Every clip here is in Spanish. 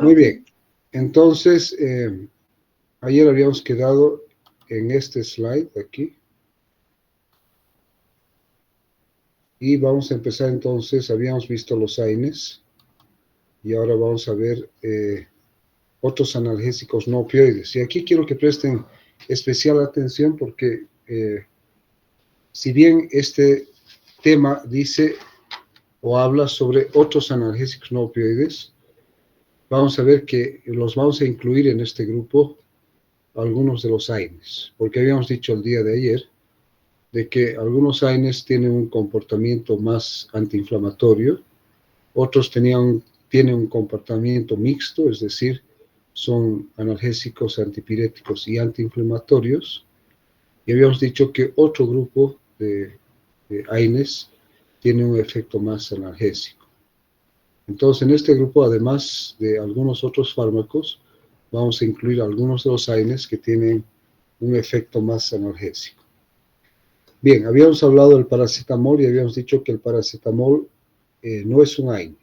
Muy bien. Entonces, ayer habíamos quedado en este slide aquí. Y vamos a empezar entonces, habíamos visto los AINES. Y ahora vamos a ver otros analgésicos no opioides. Y aquí quiero que presten especial atención porque si bien este tema dice o habla sobre otros analgésicos no opioides, vamos a ver que los vamos a incluir en este grupo algunos de los AINES, porque habíamos dicho el día de ayer de que algunos AINES tienen un comportamiento más antiinflamatorio, otros tienen un comportamiento mixto, es decir, son analgésicos, antipiréticos y antiinflamatorios, y habíamos dicho que otro grupo de AINES tiene un efecto más analgésico. Entonces, en este grupo, además de algunos otros fármacos, vamos a incluir algunos de los AINES que tienen un efecto más analgésico. Bien, habíamos hablado del paracetamol y habíamos dicho que el paracetamol no es un AINE,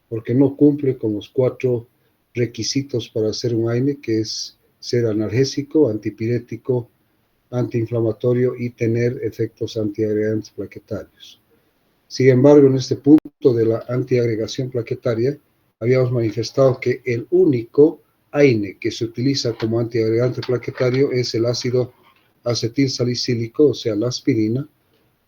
porque no cumple con los 4 requisitos para hacer un AINE, que es ser analgésico, antipirético, antiinflamatorio y tener efectos antiagregantes plaquetarios. Sin embargo, en este punto de la antiagregación plaquetaria, habíamos manifestado que el único AINE que se utiliza como antiagregante plaquetario es el ácido acetilsalicílico, o sea, la aspirina,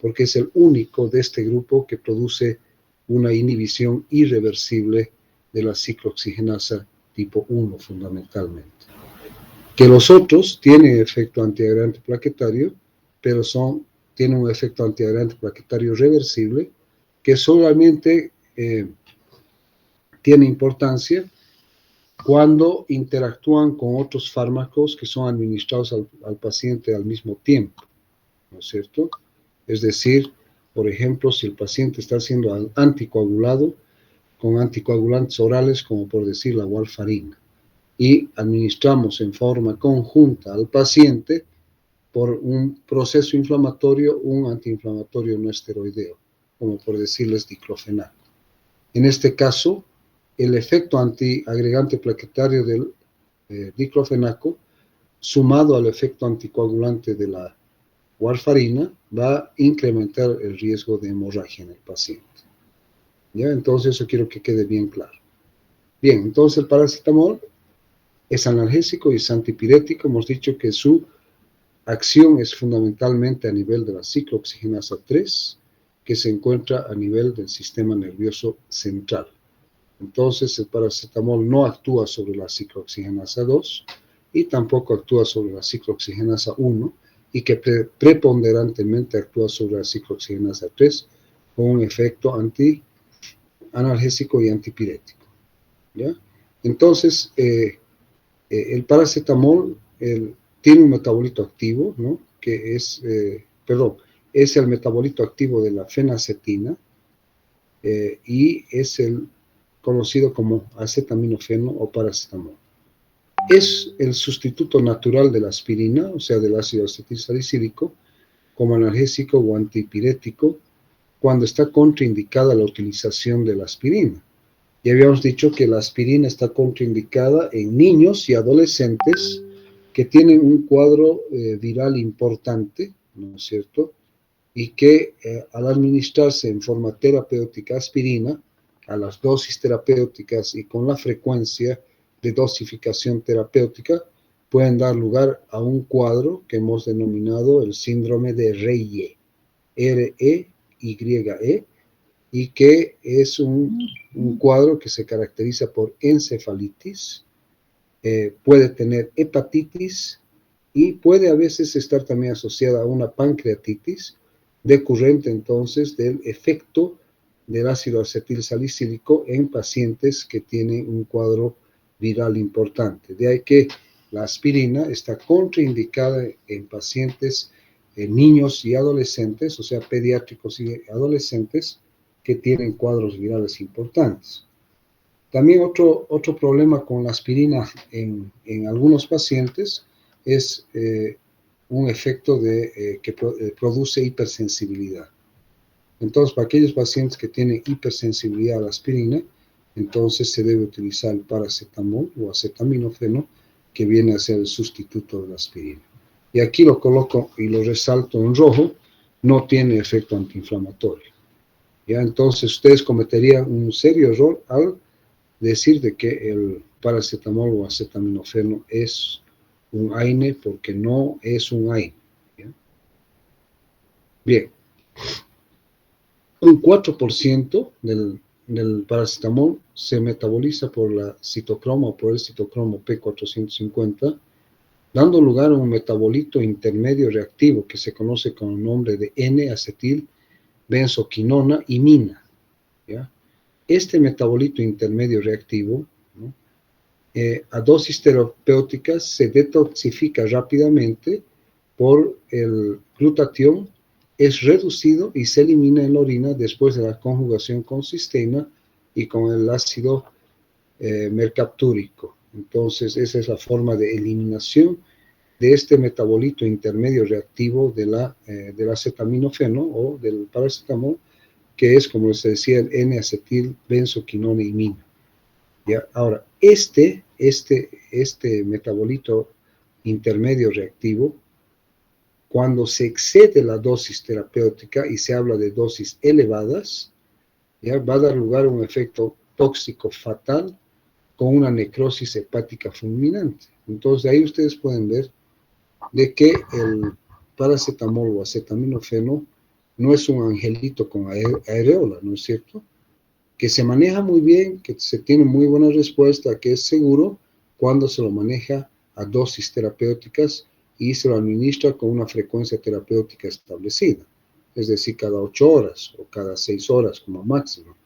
porque es el único de este grupo que produce una inhibición irreversible de la ciclooxigenasa tipo 1 fundamentalmente. Que los otros tienen efecto antiagregante plaquetario, pero tienen un efecto antiagregante plaquetario reversible, que solamente tiene importancia cuando interactúan con otros fármacos que son administrados al paciente al mismo tiempo, ¿no es cierto? Es decir, por ejemplo, si el paciente está siendo anticoagulado con anticoagulantes orales, como por decir la warfarina, y administramos en forma conjunta al paciente por un proceso inflamatorio, un antiinflamatorio no esteroideo, como por decirles diclofenac. En este caso, el efecto antiagregante plaquetario del diclofenaco, sumado al efecto anticoagulante de la warfarina, va a incrementar el riesgo de hemorragia en el paciente. ¿Ya? Entonces, eso quiero que quede bien claro. Bien, entonces el paracetamol es analgésico y es antipirético. Hemos dicho que su acción es fundamentalmente a nivel de la ciclooxigenasa 3, que se encuentra a nivel del sistema nervioso central. Entonces, el paracetamol no actúa sobre la ciclooxigenasa 2 y tampoco actúa sobre la ciclooxigenasa 1 y que preponderantemente actúa sobre la ciclooxigenasa 3 con un efecto analgésico y antipirético. ¿Ya? Entonces, el paracetamol tiene un metabolito activo, ¿no? Que es el metabolito activo de la fenacetina y es el conocido como acetaminofeno o paracetamol. Es el sustituto natural de la aspirina, o sea, del ácido acetilsalicílico, como analgésico o antipirético, cuando está contraindicada la utilización de la aspirina. Y habíamos dicho que la aspirina está contraindicada en niños y adolescentes que tienen un cuadro viral importante, ¿no es cierto? Y que al administrarse en forma terapéutica aspirina, a las dosis terapéuticas y con la frecuencia de dosificación terapéutica, pueden dar lugar a un cuadro que hemos denominado el síndrome de Reye, R-E-Y-E, y que es un cuadro que se caracteriza por encefalitis, puede tener hepatitis y puede a veces estar también asociada a una pancreatitis, decurrente entonces del efecto del ácido acetilsalicílico en pacientes que tienen un cuadro viral importante. De ahí que la aspirina está contraindicada en pacientes, niños y adolescentes, o sea, pediátricos y adolescentes que tienen cuadros virales importantes. También otro problema con la aspirina en algunos pacientes es un efecto que produce hipersensibilidad. Entonces, para aquellos pacientes que tienen hipersensibilidad a la aspirina, entonces se debe utilizar el paracetamol o acetaminofeno, que viene a ser el sustituto de la aspirina. Y aquí lo coloco y lo resalto en rojo, no tiene efecto antiinflamatorio. ¿Ya? Entonces ustedes cometerían un serio error al decir de que el paracetamol o acetaminofeno es un AINE, porque no es un AINE. ¿Ya? Bien, un 4% del paracetamol se metaboliza por la citocromo o por el citocromo P450, dando lugar a un metabolito intermedio reactivo que se conoce con el nombre de N-acetilbenzoquinona imina. ¿Ya? Este metabolito intermedio reactivo, ¿no?, a dosis terapéuticas se detoxifica rápidamente por el glutatión, es reducido y se elimina en la orina después de la conjugación con cisteína y con el ácido mercaptúrico. Entonces, esa es la forma de eliminación de este metabolito intermedio reactivo del acetaminofeno o del paracetamol, que es, como les decía, el N-acetilbenzoquinona imina. ¿Ya? Ahora, este metabolito intermedio reactivo, cuando se excede la dosis terapéutica y se habla de dosis elevadas, ¿ya?, va a dar lugar a un efecto tóxico fatal con una necrosis hepática fulminante. Entonces, ahí ustedes pueden ver de que el paracetamol o acetaminofeno no es un angelito con areola, ¿no es cierto? Que se maneja muy bien, que se tiene muy buena respuesta, que es seguro cuando se lo maneja a dosis terapéuticas y se lo administra con una frecuencia terapéutica establecida, es decir, cada 8 horas o cada 6 horas como máximo,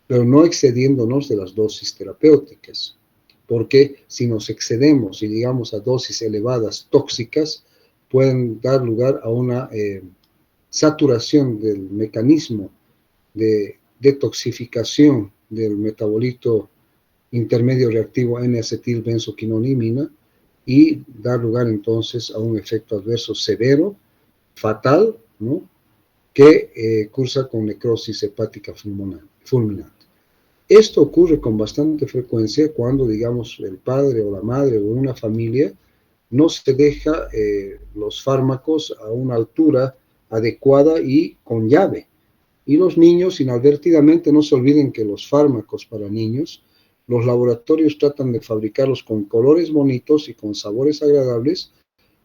pero no excediéndonos de las dosis terapéuticas, porque si nos excedemos y llegamos a dosis elevadas tóxicas, pueden dar lugar a una saturación del mecanismo de detoxificación del metabolito intermedio reactivo N-acetilbenzoquinona imina y dar lugar entonces a un efecto adverso severo, fatal, ¿no?, que cursa con necrosis hepática fulminante. Esto ocurre con bastante frecuencia cuando, digamos, el padre o la madre o una familia no se deja los fármacos a una altura adecuada y con llave. Y los niños, inadvertidamente, no se olviden que los fármacos para niños, los laboratorios tratan de fabricarlos con colores bonitos y con sabores agradables,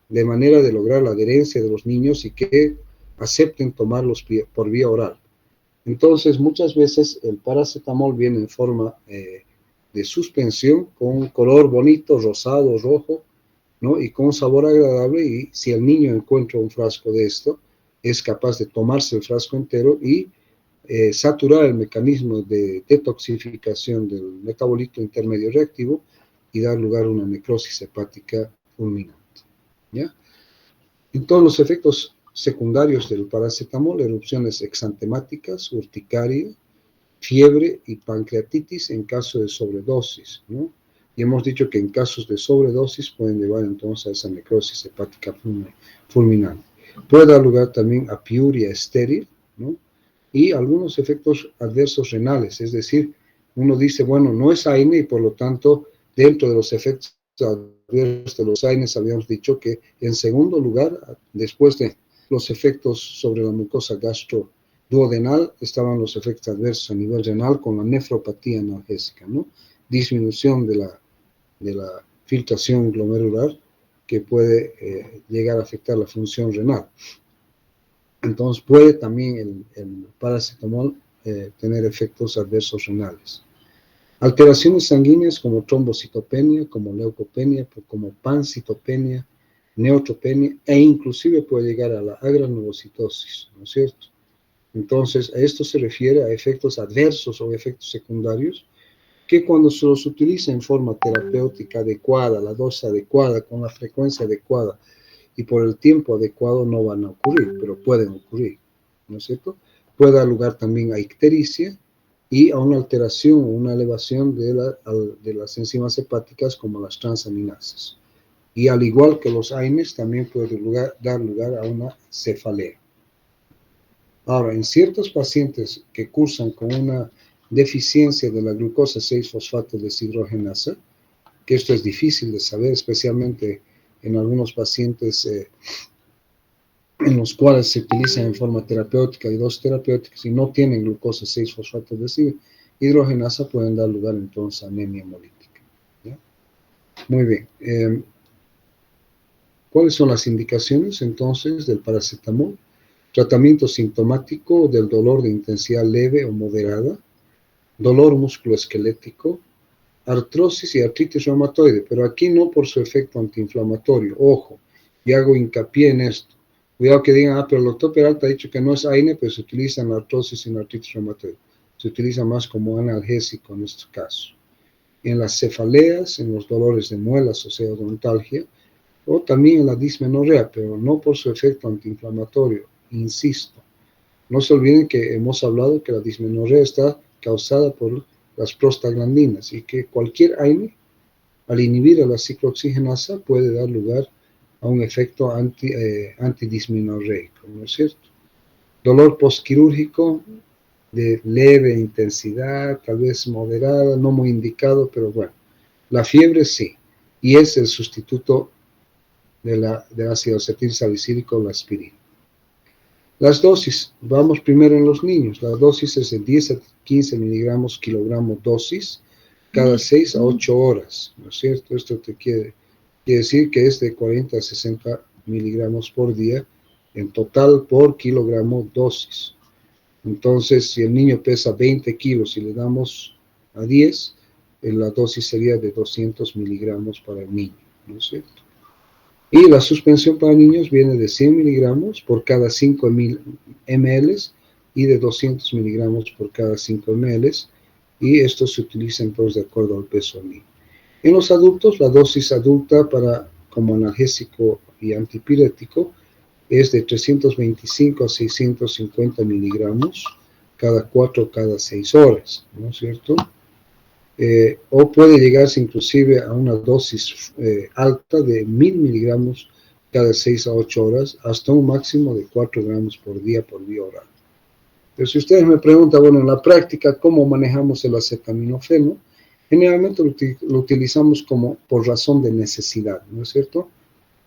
de manera de lograr la adherencia de los niños y que acepten tomarlos por vía oral. Entonces, muchas veces el paracetamol viene en forma de suspensión, con un color bonito, rosado, rojo, ¿no?, y con un sabor agradable, y si el niño encuentra un frasco de esto, es capaz de tomarse el frasco entero y saturar el mecanismo de detoxificación del metabolito intermedio reactivo y dar lugar a una necrosis hepática fulminante. ¿Ya? En todos los efectos secundarios del paracetamol, erupciones exantemáticas, urticaria, fiebre y pancreatitis en caso de sobredosis, ¿no? Y hemos dicho que en casos de sobredosis pueden llevar entonces a esa necrosis hepática fulminante. Puede dar lugar también a piuria estéril, ¿no?, y algunos efectos adversos renales, es decir, uno dice, bueno, no es AINE y por lo tanto, dentro de los efectos adversos de los AINES habíamos dicho que en segundo lugar, después de los efectos sobre la mucosa gastroduodenal, estaban los efectos adversos a nivel renal con la nefropatía analgésica, ¿no?, disminución de la filtración glomerular que puede llegar a afectar la función renal. Entonces puede también el paracetamol tener efectos adversos renales. Alteraciones sanguíneas como trombocitopenia, como leucopenia, como pancitopenia, neutropenia, e inclusive puede llegar a la agranulocitosis, ¿no es cierto? Entonces, a esto se refiere a efectos adversos o efectos secundarios que cuando se los utiliza en forma terapéutica adecuada, la dosis adecuada, con la frecuencia adecuada y por el tiempo adecuado, no van a ocurrir, pero pueden ocurrir, ¿no es cierto? Puede dar lugar también a ictericia y a una alteración o una elevación de las enzimas hepáticas como las transaminasas. Y al igual que los AINES, también puede dar lugar a una cefalea. Ahora, en ciertos pacientes que cursan con una deficiencia de la glucosa 6-fosfato deshidrogenasa, que esto es difícil de saber, especialmente en algunos pacientes en los cuales se utilizan en forma terapéutica y dosis terapéuticas y no tienen glucosa 6-fosfato deshidrogenasa, pueden dar lugar entonces a anemia hemolítica. ¿Ya? Muy bien. ¿Cuáles son las indicaciones entonces del paracetamol? Tratamiento sintomático del dolor de intensidad leve o moderada, dolor musculoesquelético, artrosis y artritis reumatoide, pero aquí no por su efecto antiinflamatorio. Ojo, y hago hincapié en esto. Cuidado que digan, pero el doctor Peralta ha dicho que no es AINE, pero se utiliza en la artrosis y en la artritis reumatoide. Se utiliza más como analgésico en este caso. En las cefaleas, en los dolores de muelas, o sea, odontalgia, o también en la dismenorrea, pero no por su efecto antiinflamatorio. Insisto, no se olviden que hemos hablado que la dismenorrea está causada por las prostaglandinas y que cualquier AINE, al inhibir a la ciclooxigenasa, puede dar lugar a un efecto antidismenorreico, ¿no es cierto? Dolor postquirúrgico de leve intensidad, tal vez moderada, no muy indicado, pero bueno. La fiebre sí, y es el sustituto del ácido acetilsalicílico, la aspirina. Las dosis, vamos primero en los niños. La dosis es de 10 a 15 miligramos kilogramo dosis cada 6 a 8 horas, ¿no es cierto? Esto te quiere decir que es de 40 a 60 miligramos por día en total por kilogramo dosis. Entonces, si el niño pesa 20 kilos y le damos a 10, la dosis sería de 200 miligramos para el niño, ¿no es cierto? Y la suspensión para niños viene de 100 miligramos por cada 5 ml y de 200 miligramos por cada 5 ml. Y esto se utiliza entonces de acuerdo al peso del niño. En los adultos, la dosis adulta como analgésico y antipirético es de 325 a 650 miligramos cada 4 o cada 6 horas, ¿no es cierto? O puede llegarse inclusive a una dosis alta de 1000 miligramos cada 6 a 8 horas, hasta un máximo de 4 gramos por vía oral. Pero si ustedes me preguntan, bueno, en la práctica, ¿cómo manejamos el acetaminofeno? Generalmente lo utilizamos como por razón de necesidad, ¿no es cierto?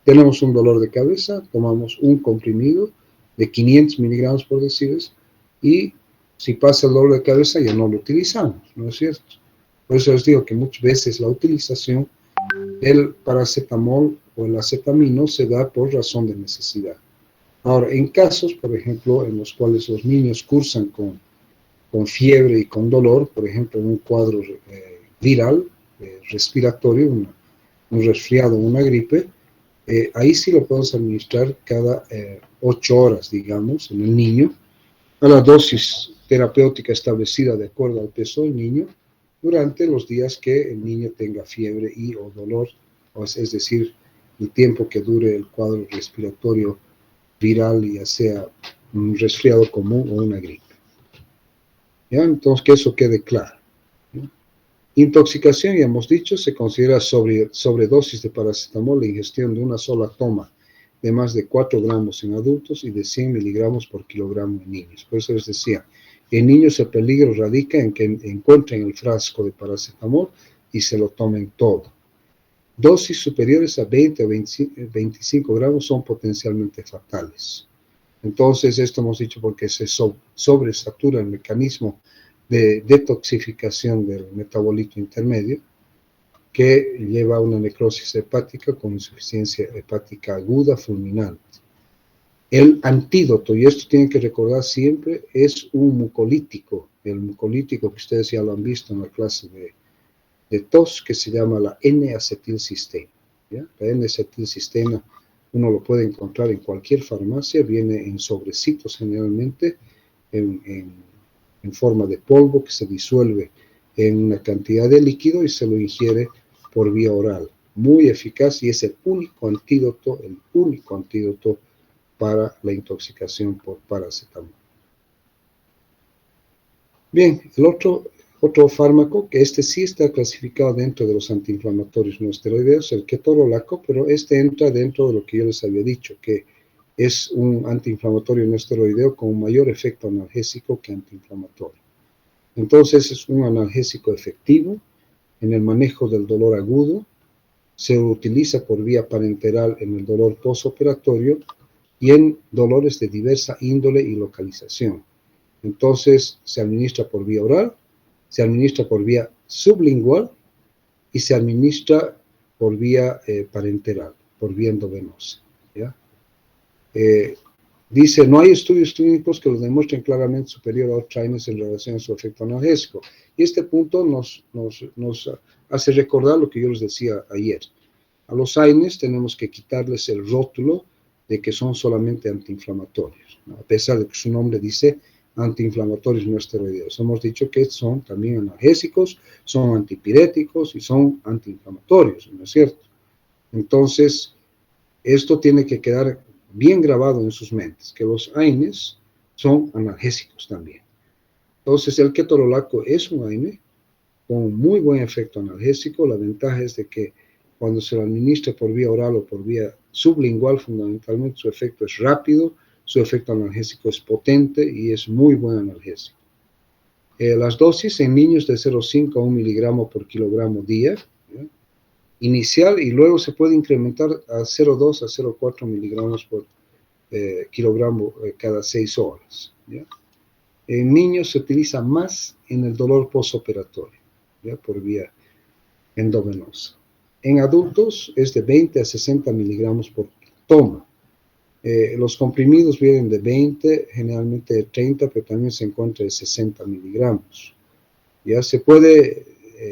Tenemos un dolor de cabeza, tomamos un comprimido de 500 miligramos por decilitro y si pasa el dolor de cabeza ya no lo utilizamos, ¿no es cierto? Por eso les digo que muchas veces la utilización del paracetamol o el acetamino se da por razón de necesidad. Ahora, en casos, por ejemplo, en los cuales los niños cursan con fiebre y con dolor, por ejemplo, en un cuadro viral, respiratorio, un resfriado o una gripe, ahí sí lo podemos administrar cada 8 horas, digamos, en el niño, a la dosis terapéutica establecida de acuerdo al peso del niño, durante los días que el niño tenga fiebre o dolor, es decir, el tiempo que dure el cuadro respiratorio viral, ya sea un resfriado común o una gripe. ¿Ya? Entonces, que eso quede claro. ¿No? Intoxicación, ya hemos dicho, se considera sobredosis de paracetamol, la ingestión de una sola toma de más de 4 gramos en adultos y de 100 miligramos por kilogramo en niños. Por eso les decía, en niños el peligro radica en que encuentren el frasco de paracetamol y se lo tomen todo. Dosis superiores a 20 o 25 gramos son potencialmente fatales. Entonces, esto hemos dicho porque se sobresatura el mecanismo de detoxificación del metabolito intermedio, que lleva a una necrosis hepática con insuficiencia hepática aguda fulminante. El antídoto, y esto tienen que recordar siempre, es un mucolítico. El mucolítico que ustedes ya lo han visto en la clase de tos, que se llama la N-acetilcisteína. ¿Ya? La N-acetilcisteína uno lo puede encontrar en cualquier farmacia, viene en sobrecitos generalmente, en forma de polvo que se disuelve en una cantidad de líquido y se lo ingiere por vía oral. Muy eficaz y es el único antídoto para la intoxicación por paracetamol. Bien, el otro fármaco, que este sí está clasificado dentro de los antiinflamatorios no esteroideos, el ketorolaco, pero este entra dentro de lo que yo les había dicho, que es un antiinflamatorio no esteroideo con un mayor efecto analgésico que antiinflamatorio. Entonces es un analgésico efectivo en el manejo del dolor agudo, se utiliza por vía parenteral en el dolor postoperatorio y en dolores de diversa índole y localización. Entonces se administra por vía oral, se administra por vía sublingual y se administra por vía parenteral, por vía endovenosa. ¿Ya? Dice, no hay estudios clínicos que lo demuestren claramente superior a otros AINES en relación a su efecto analgésico. Y este punto nos hace recordar lo que yo les decía ayer. A los AINES tenemos que quitarles el rótulo de que son solamente antiinflamatorios, ¿no? A pesar de que su nombre dice antiinflamatorios no esteroideos. Hemos dicho que son también analgésicos, son antipiréticos y son antiinflamatorios, ¿no es cierto? Entonces, esto tiene que quedar bien grabado en sus mentes, que los AINES son analgésicos también. Entonces, el ketorolaco es un AINE con muy buen efecto analgésico. La ventaja es de que cuando se lo administra por vía oral o por vía sublingual, fundamentalmente su efecto es rápido, su efecto analgésico es potente y es muy buen analgésico. Las dosis en niños de 0,5 a 1 miligramo por kilogramo día, ¿ya? Inicial, y luego se puede incrementar a 0,2 a 0,4 miligramos por kilogramo cada 6 horas. ¿Ya? En niños se utiliza más en el dolor postoperatorio, ¿ya? Por vía endovenosa. En adultos es de 20 a 60 miligramos por toma. Los comprimidos vienen de 20, generalmente de 30, pero también se encuentra de 60 miligramos. Ya se puede,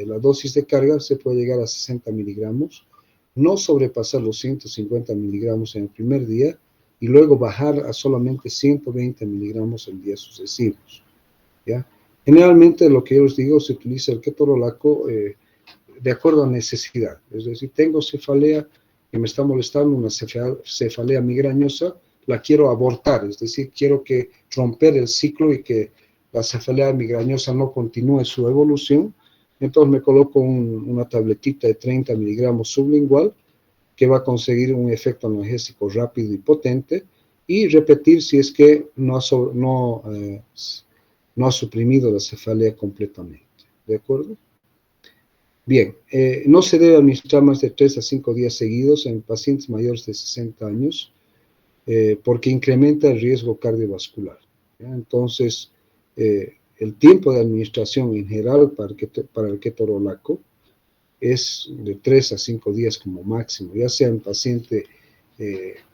la dosis de carga se puede llegar a 60 miligramos, no sobrepasar los 150 miligramos en el primer día y luego bajar a solamente 120 miligramos en días sucesivos. ¿Ya? Generalmente lo que yo les digo, se utiliza el ketorolaco de acuerdo a necesidad. Es decir, tengo cefalea que me está molestando, una cefalea migrañosa, la quiero abortar, es decir, quiero que romper el ciclo y que la cefalea migrañosa no continúe su evolución. Entonces me coloco una tabletita de 30 miligramos sublingual que va a conseguir un efecto analgésico rápido y potente y repetir si es que no ha suprimido la cefalea completamente. ¿De acuerdo? Bien, no se debe administrar más de 3 a 5 días seguidos en pacientes mayores de 60 años porque incrementa el riesgo cardiovascular. ¿Ya? Entonces, el tiempo de administración en general para el ketorolaco es de 3 a 5 días como máximo, ya sea en paciente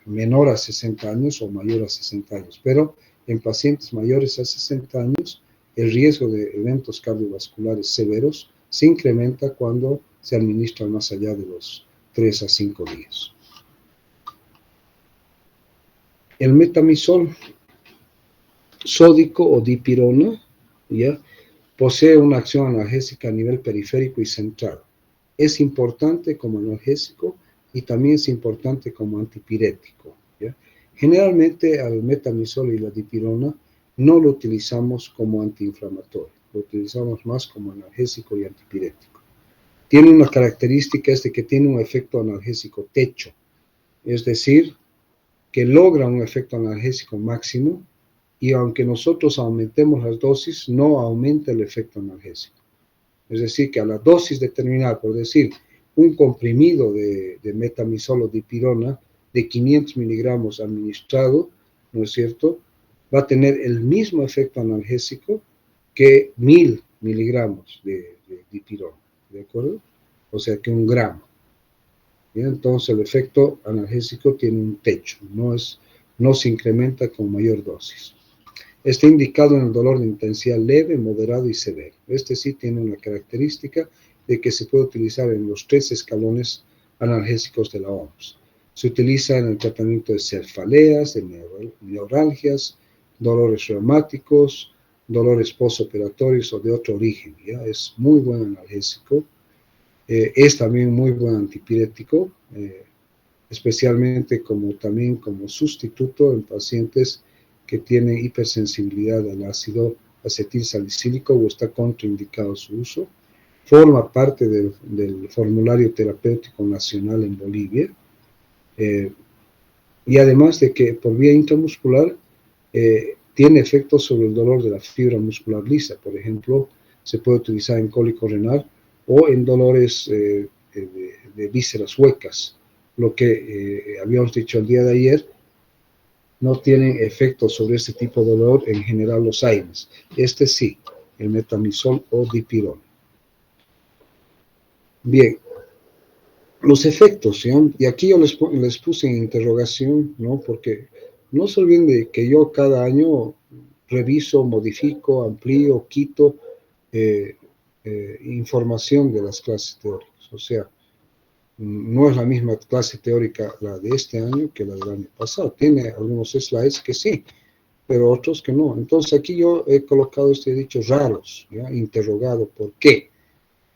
menor a 60 años o mayor a 60 años. Pero en pacientes mayores a 60 años, el riesgo de eventos cardiovasculares severos se incrementa cuando se administra más allá de los 3 a 5 días. El metamizol sódico o dipirona, ¿ya? Posee una acción analgésica a nivel periférico y central. Es importante como analgésico y también es importante como antipirético. ¿Ya? Generalmente al metamizol y la dipirona no lo utilizamos como antiinflamatorio, lo utilizamos más como analgésico y antipirético. Tiene una característica, es de que tiene un efecto analgésico techo, es decir, que logra un efecto analgésico máximo y aunque nosotros aumentemos las dosis, no aumenta el efecto analgésico. Es decir, que a la dosis determinada, por decir, un comprimido de metamizol o dipirona de 500 miligramos administrado, ¿no es cierto?, va a tener el mismo efecto analgésico que 1000 miligramos de dipirona, ¿de acuerdo? O sea, que 1 gramo. ¿Bien? Entonces, el efecto analgésico tiene un techo, no se incrementa con mayor dosis. Está indicado en el dolor de intensidad leve, moderado y severo. Este sí tiene una característica de que se puede utilizar en los 3 escalones analgésicos de la OMS. Se utiliza en el tratamiento de cefaleas, de neuralgias, dolores reumáticos, dolores postoperatorios o de otro origen. ¿Ya? Es muy buen analgésico. Es también muy buen antipirético, especialmente también como sustituto en pacientes que tienen hipersensibilidad al ácido acetilsalicílico o está contraindicado su uso. Forma parte del formulario terapéutico nacional en Bolivia. Y además de que por vía intramuscular tiene efectos sobre el dolor de la fibra muscular lisa. Por ejemplo, se puede utilizar en cólico renal o en dolores de vísceras huecas. Lo que habíamos dicho el día de ayer, no tienen efecto sobre este tipo de dolor en general los AINES. Este sí, el metamizol o dipirona. Bien, los efectos, ¿sí? Y aquí yo les puse en interrogación, ¿no? Porque no se olviden de que yo cada año reviso, modifico, amplío, quito información de las clases teóricas. O sea, no es la misma clase teórica la de este año que la del año pasado. Tiene algunos slides que sí, pero otros que no. Entonces aquí yo he colocado dichos raros, ¿ya? Interrogado, ¿por qué?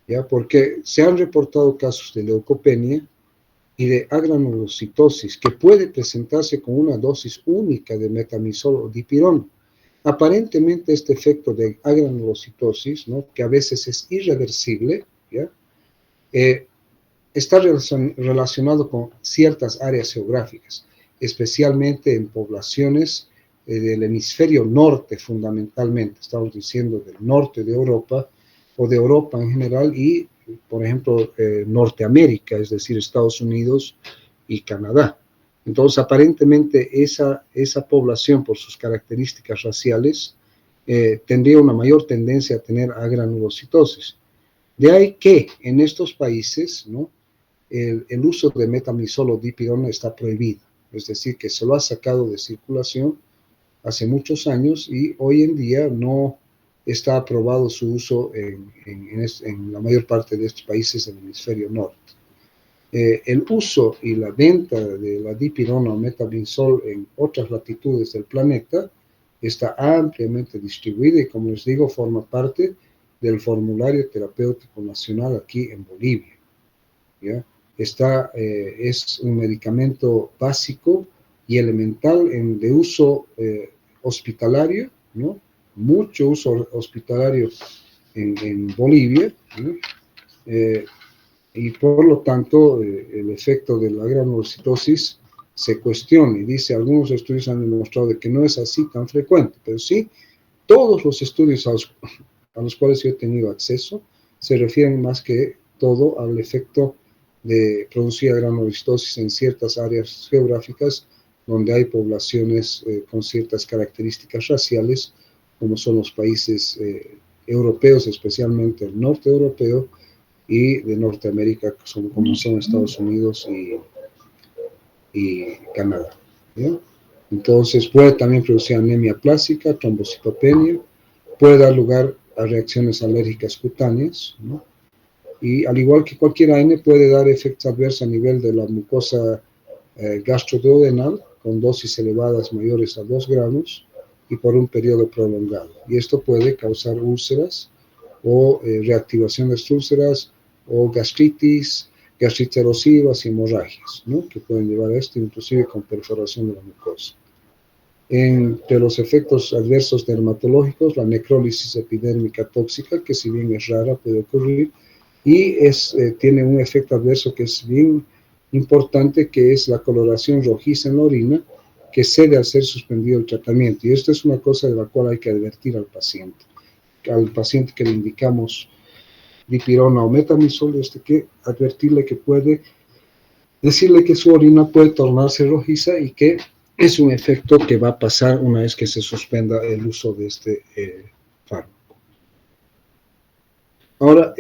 ¿Ya? Porque se han reportado casos de leucopenia y de agranulocitosis que puede presentarse con una dosis única de metamizol o dipirona. Aparentemente este efecto de agranulocitosis, ¿no? Que a veces es irreversible, ¿ya? Está relacionado con ciertas áreas geográficas, especialmente en poblaciones del hemisferio norte fundamentalmente, estamos diciendo del norte de Europa o de Europa en general y, por ejemplo, Norteamérica, es decir, Estados Unidos y Canadá. Entonces, aparentemente esa población, por sus características raciales, tendría una mayor tendencia a tener agranulocitosis. De ahí que en estos países, ¿no? El uso de metamizol o dipirona está prohibido, es decir, que se lo ha sacado de circulación hace muchos años y hoy en día no está aprobado su uso en la mayor parte de estos países del hemisferio norte. El uso y la venta de la dipirona o metamizol en otras latitudes del planeta está ampliamente distribuida y, como les digo, forma parte del formulario terapéutico nacional aquí en Bolivia, ¿ya? Es un medicamento básico y elemental de uso hospitalario, ¿no? Mucho uso hospitalario en Bolivia, ¿no? Y por lo tanto el efecto de la granulocitosis se cuestiona y dice, algunos estudios han demostrado de que no es así tan frecuente, pero sí, todos los estudios a los cuales yo he tenido acceso se refieren más que todo al efecto de producir granulocitosis en ciertas áreas geográficas donde hay poblaciones con ciertas características raciales, como son los países europeos, especialmente el norte europeo, y de Norteamérica, como son Estados Unidos y Canadá, ¿ya? Entonces puede también producir anemia plástica, trombocitopenia, puede dar lugar a reacciones alérgicas cutáneas, ¿no? Y al igual que cualquier AINE puede dar efectos adversos a nivel de la mucosa gastroduodenal con dosis elevadas mayores a 2 gramos y por un periodo prolongado. Y esto puede causar úlceras o reactivación de úlceras o gastritis, gastritis erosivas y hemorragias, ¿no? Que pueden llevar a esto, inclusive con perforación de la mucosa. Entre los efectos adversos dermatológicos, la necrólisis epidérmica tóxica, que si bien es rara, puede ocurrir, y tiene un efecto adverso que es bien importante, que es la coloración rojiza en la orina, que cede al ser suspendido el tratamiento. Y esto es una cosa de la cual hay que advertir al paciente que le indicamos dipirona o metamizol, que advertirle que puede, decirle que su orina puede tornarse rojiza y que es un efecto que va a pasar una vez que se suspenda el uso de este fármaco. Ahora,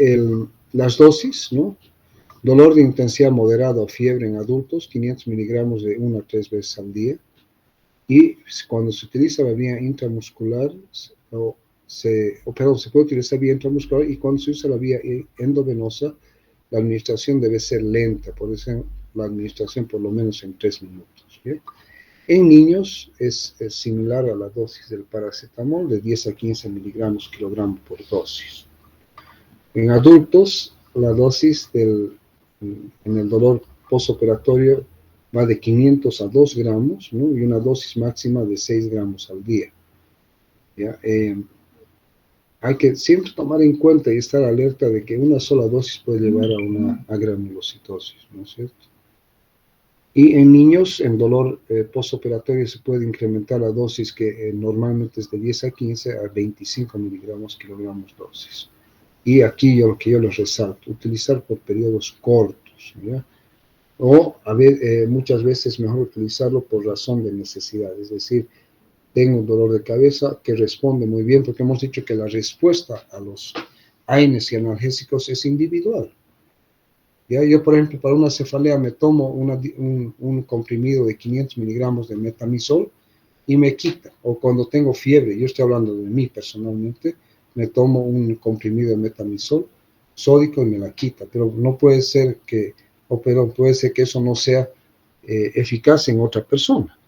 las dosis, ¿no? Dolor de intensidad moderada o fiebre en adultos, 500 miligramos de 1 a 3 veces al día. Y cuando se utiliza la vía intramuscular, se puede utilizar vía intramuscular, y cuando se usa la vía endovenosa, la administración debe ser lenta, por eso la administración por lo menos en 3 minutos. ¿Bien? En niños es similar a la dosis del paracetamol, de 10 a 15 miligramos kilogramo por dosis. En adultos, la dosis en el dolor postoperatorio va de 500 a 2 gramos, ¿no? Y una dosis máxima de 6 gramos al día. ¿Ya? Hay que siempre tomar en cuenta y estar alerta de que una sola dosis puede llevar a una granulocitosis, ¿no es cierto? Y en niños, en dolor postoperatorio, se puede incrementar la dosis, que normalmente es de 10 a 15 a 25 miligramos kilogramos dosis. Y aquí lo que yo les resalto, utilizar por periodos cortos, ¿ya? O muchas veces mejor utilizarlo por razón de necesidad, es decir, tengo un dolor de cabeza que responde muy bien, porque hemos dicho que la respuesta a los AINES y analgésicos es individual. ¿Ya? Yo, por ejemplo, para una cefalea me tomo un comprimido de 500 miligramos de metamizol y me quita. O cuando tengo fiebre, yo estoy hablando de mí personalmente, me tomo un comprimido de metamizol sódico y me la quita. Pero no puede ser que, puede ser que eso no sea eficaz en otra persona.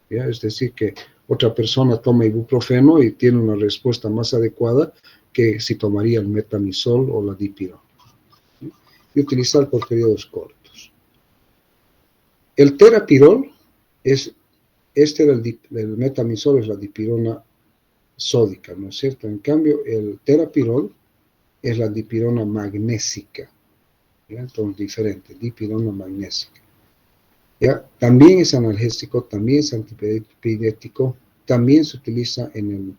¿Ya? Es decir, que otra persona toma ibuprofeno y tiene una respuesta más adecuada que si tomaría el metamizol o la dipirona. Y utilizar por periodos cortos. El terapirol el metamizol es la dipirona sódica, ¿no es cierto? En cambio, el terapirol es la dipirona magnésica, ¿ya? Entonces, diferente, dipirona magnésica. ¿Ya? También es analgésico, también es antipirético, también se utiliza en el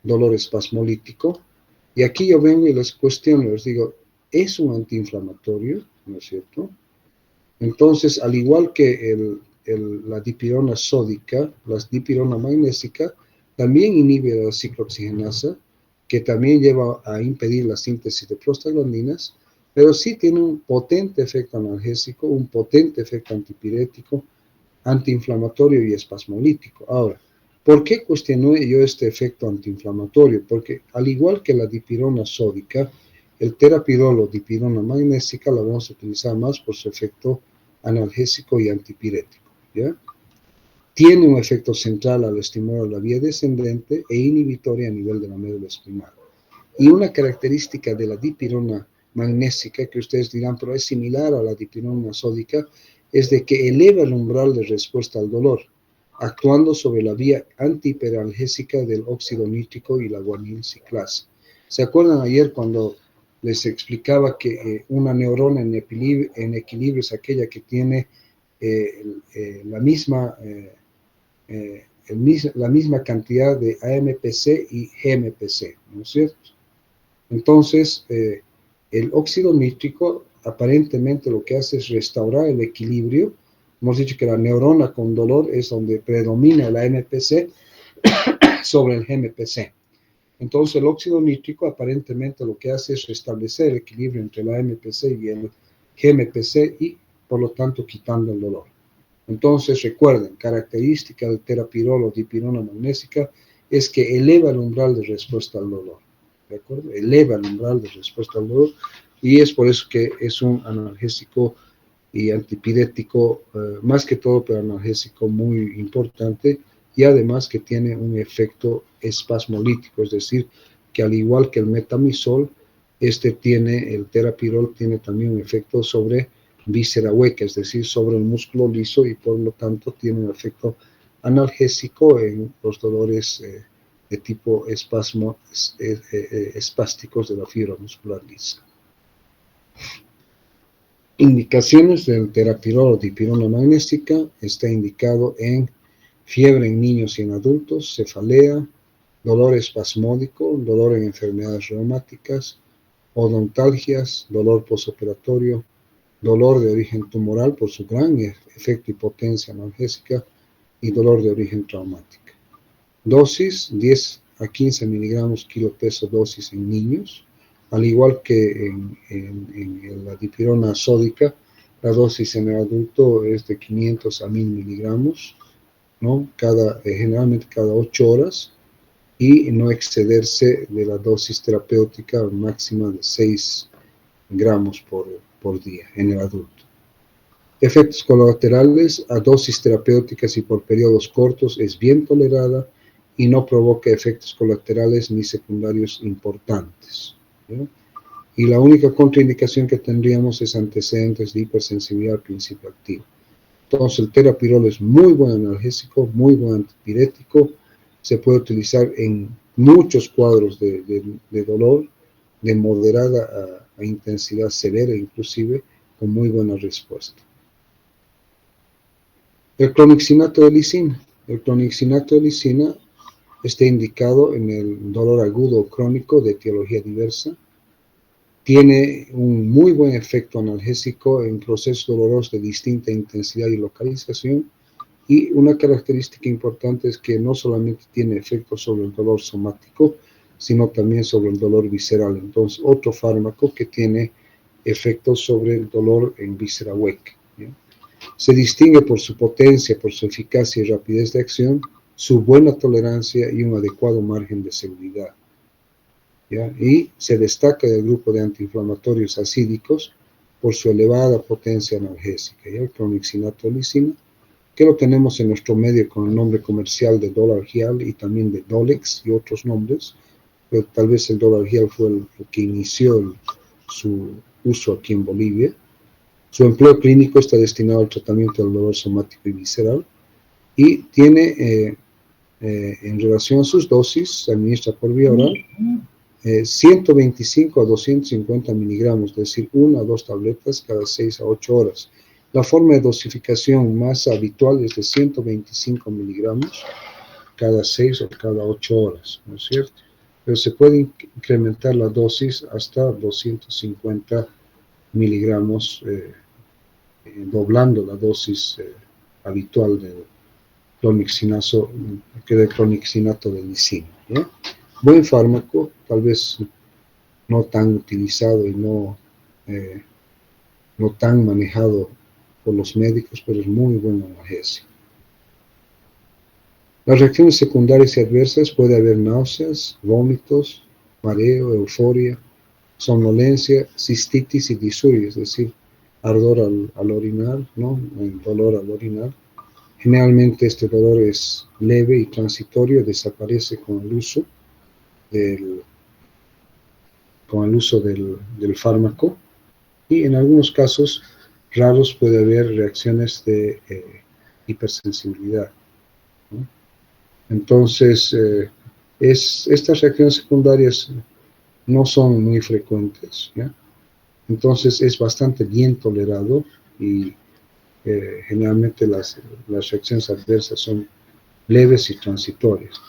dolor espasmolítico. Y aquí yo vengo y les cuestiono, les digo, ¿es un antiinflamatorio? ¿No es cierto? Entonces, al igual que la dipirona sódica, la dipirona magnésica, también inhibe la ciclooxigenasa, que también lleva a impedir la síntesis de prostaglandinas, pero sí tiene un potente efecto analgésico, un potente efecto antipirético, antiinflamatorio y espasmolítico. Ahora, ¿por qué cuestioné yo este efecto antiinflamatorio? Porque al igual que la dipirona sódica, el terapirol o dipirona magnésica la vamos a utilizar más por su efecto analgésico y antipirético, ¿ya? Tiene un efecto central al estimular la vía descendente e inhibitoria a nivel de la médula espinal. Y una característica de la dipirona magnésica, que ustedes dirán, pero es similar a la dipirona sódica, es de que eleva el umbral de respuesta al dolor, actuando sobre la vía antihiperalgésica del óxido nítrico y la guanil ciclasa. ¿Se acuerdan ayer cuando les explicaba que una neurona en equilibrio es aquella que tiene la misma cantidad de AMPC y GMPC, ¿no es cierto? Entonces, el óxido nítrico aparentemente lo que hace es restaurar el equilibrio. Hemos dicho que la neurona con dolor es donde predomina el AMPC sobre el GMPC. Entonces, el óxido nítrico aparentemente lo que hace es restablecer el equilibrio entre el AMPC y el GMPC y, por lo tanto, quitando el dolor. Entonces, recuerden, característica del terapirol o dipirona magnésica es que eleva el umbral de respuesta al dolor. ¿De acuerdo? Eleva el umbral de respuesta al dolor y es por eso que es un analgésico y antipirético, más que todo, pero analgésico muy importante y además que tiene un efecto espasmolítico, es decir, que al igual que el metamizol, el terapirol tiene también un efecto sobre víscera hueca, es decir, sobre el músculo liso y por lo tanto tiene un efecto analgésico en los dolores de tipo espásticos de la fibra muscular lisa. Indicaciones del terapirol o dipirona magnésica: está indicado en fiebre en niños y en adultos, cefalea, dolor espasmódico, dolor en enfermedades reumáticas, odontalgias, dolor postoperatorio, dolor de origen tumoral por su gran efecto y potencia analgésica y dolor de origen traumático. Dosis 10 a 15 miligramos kilo peso dosis en niños, al igual que en la dipirona sódica, la dosis en el adulto es de 500 a 1000 miligramos, ¿no? Generalmente cada 8 horas, y no excederse de la dosis terapéutica máxima de 6 gramos por día en el adulto. Efectos colaterales a dosis terapéuticas y por periodos cortos es bien tolerada y no provoca efectos colaterales ni secundarios importantes, ¿ya? Y la única contraindicación que tendríamos es antecedentes de hipersensibilidad al principio activo. Entonces el terapirol es muy buen analgésico, muy buen antipirético, se puede utilizar en muchos cuadros de dolor, de moderada a intensidad severa inclusive, con muy buena respuesta. El clonixinato de lisina. El clonixinato de lisina está indicado en el dolor agudo o crónico de etiología diversa, tiene un muy buen efecto analgésico en procesos dolorosos de distinta intensidad y localización. Y una característica importante es que no solamente tiene efectos sobre el dolor somático, sino también sobre el dolor visceral. Entonces, otro fármaco que tiene efectos sobre el dolor en víscera hueca. Se distingue por su potencia, por su eficacia y rapidez de acción, su buena tolerancia y un adecuado margen de seguridad. ¿Ya? Y se destaca del grupo de antiinflamatorios acídicos por su elevada potencia analgésica, ¿ya? El clonixinato de lisina, que lo tenemos en nuestro medio con el nombre comercial de Dolargial y también de Dolex y otros nombres, pero tal vez el Dolargial fue el que inició su uso aquí en Bolivia. Su empleo clínico está destinado al tratamiento del dolor somático y visceral y tiene, en relación a sus dosis, se administra por vía oral 125 a 250 miligramos, es decir, 1 a 2 tabletas cada 6 a 8 horas. La forma de dosificación más habitual es de 125 miligramos cada 6 o cada 8 horas, ¿no es cierto? Pero se puede incrementar la dosis hasta 250 miligramos, doblando la dosis habitual del clonixinato de lisina, ¿ya? Buen fármaco, tal vez no tan utilizado y no tan manejado por los médicos, pero es muy buen analgésico. Las reacciones secundarias y adversas puede haber náuseas, vómitos, mareo, euforia, somnolencia, cistitis y disuria, es decir, ardor al orinar, ¿no? Dolor al orinar. Generalmente este dolor es leve y transitorio, desaparece con el uso del fármaco, y en algunos casos raros puede haber reacciones de hipersensibilidad, ¿no? Entonces, estas reacciones secundarias no son muy frecuentes, ¿ya? Entonces es bastante bien tolerado y generalmente las reacciones adversas son leves y transitorias.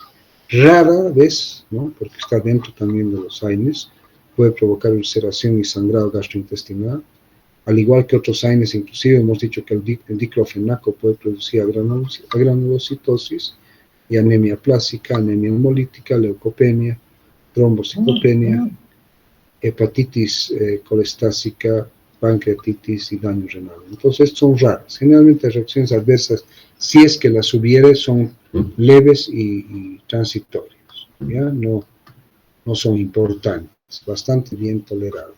Rara vez, ¿no? Porque está dentro también de los AINES, puede provocar ulceración y sangrado gastrointestinal, al igual que otros AINES. Inclusive hemos dicho que el diclofenaco puede producir agranulocitosis y anemia plásica, anemia hemolítica, leucopenia, trombocitopenia, hepatitis colestásica, pancreatitis y daño renal. Entonces son raras. Generalmente las reacciones adversas, si es que las hubiere, son leves y transitorias, ¿ya? No son importantes, bastante bien tolerado,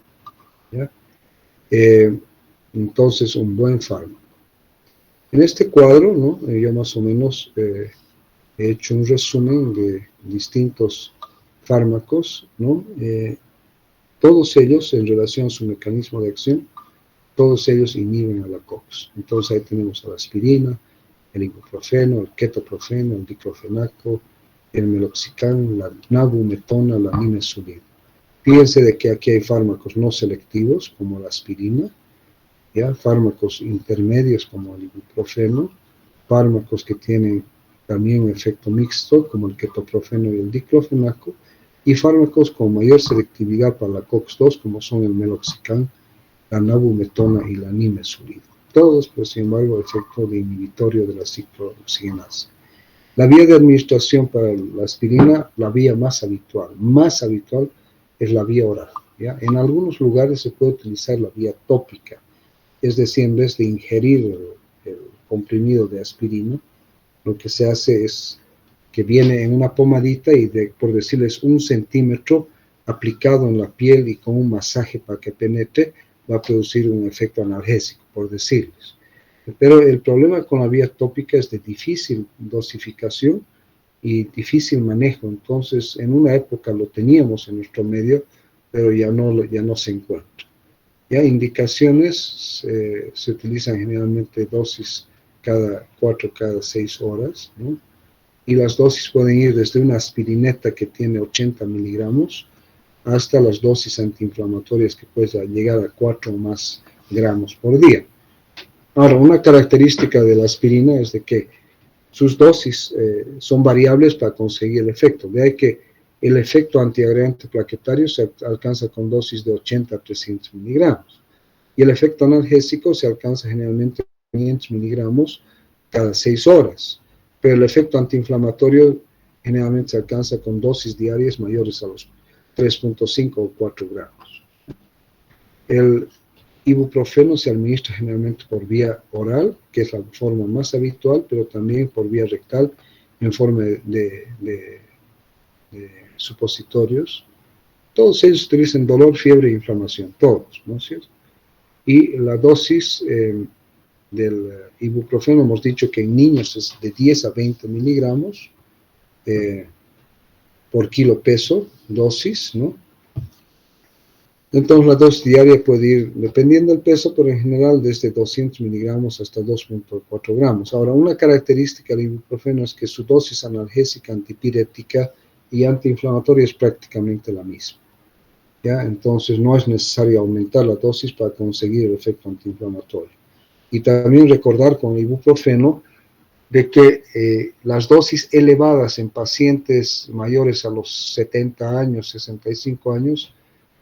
¿ya? Entonces un buen fármaco. En este cuadro, ¿no? Yo más o menos he hecho un resumen de distintos fármacos, ¿no? Todos ellos, en relación a su mecanismo de acción, todos ellos inhiben a la COX. Entonces ahí tenemos a la aspirina, el ibuprofeno, el ketoprofeno, el diclofenaco, el meloxicam, la nabumetona, la nimesulida. Fíjense de que aquí hay fármacos no selectivos, como la aspirina, ¿ya? Fármacos intermedios, como el ibuprofeno, fármacos que tienen también un efecto mixto, como el ketoprofeno y el diclofenaco, y fármacos con mayor selectividad para la COX-2, como son el meloxicam, la nabumetona y la nimesulida. Todos, pero sin embargo, efecto de inhibitorio de la ciclooxigenasa. La vía de administración para la aspirina, la vía más habitual es la vía oral, ¿ya? En algunos lugares se puede utilizar la vía tópica, es decir, en vez de ingerir el comprimido de aspirina, lo que se hace es que viene en una pomadita y, por decirles, 1 centímetro aplicado en la piel y con un masaje para que penetre, va a producir un efecto analgésico, por decirles. Pero el problema con la vía tópica es de difícil dosificación y difícil manejo. Entonces, en una época lo teníamos en nuestro medio, pero ya no se encuentra. Ya indicaciones, se utilizan generalmente dosis cada 4, cada 6 horas, ¿no? Y las dosis pueden ir desde una aspirineta que tiene 80 miligramos hasta las dosis antiinflamatorias que pueden llegar a 4 o más gramos por día. Ahora, una característica de la aspirina es de que sus dosis son variables para conseguir el efecto. De ahí que El efecto antiagregante plaquetario se alcanza con dosis de 80 a 300 miligramos. Y el efecto analgésico se alcanza generalmente con 500 miligramos cada 6 horas. Pero el efecto antiinflamatorio generalmente se alcanza con dosis diarias mayores a los 3.5 o 4 gramos. El ibuprofeno se administra generalmente por vía oral, que es la forma más habitual, pero también por vía rectal en forma de supositorios. Todos ellos utilizan dolor, fiebre e inflamación, todos, ¿no es cierto? Y la dosis del ibuprofeno hemos dicho que en niños es de 10 a 20 miligramos por kilo peso, dosis, ¿no? Entonces la dosis diaria puede ir, dependiendo del peso, pero en general desde 200 miligramos hasta 2.4 gramos. Ahora, una característica del ibuprofeno es que su dosis analgésica, antipirética y antiinflamatoria es prácticamente la misma. ¿Ya? Entonces no es necesario aumentar la dosis para conseguir el efecto antiinflamatorio. Y también recordar con el ibuprofeno de que las dosis elevadas en pacientes mayores a los 70 años, 65 años,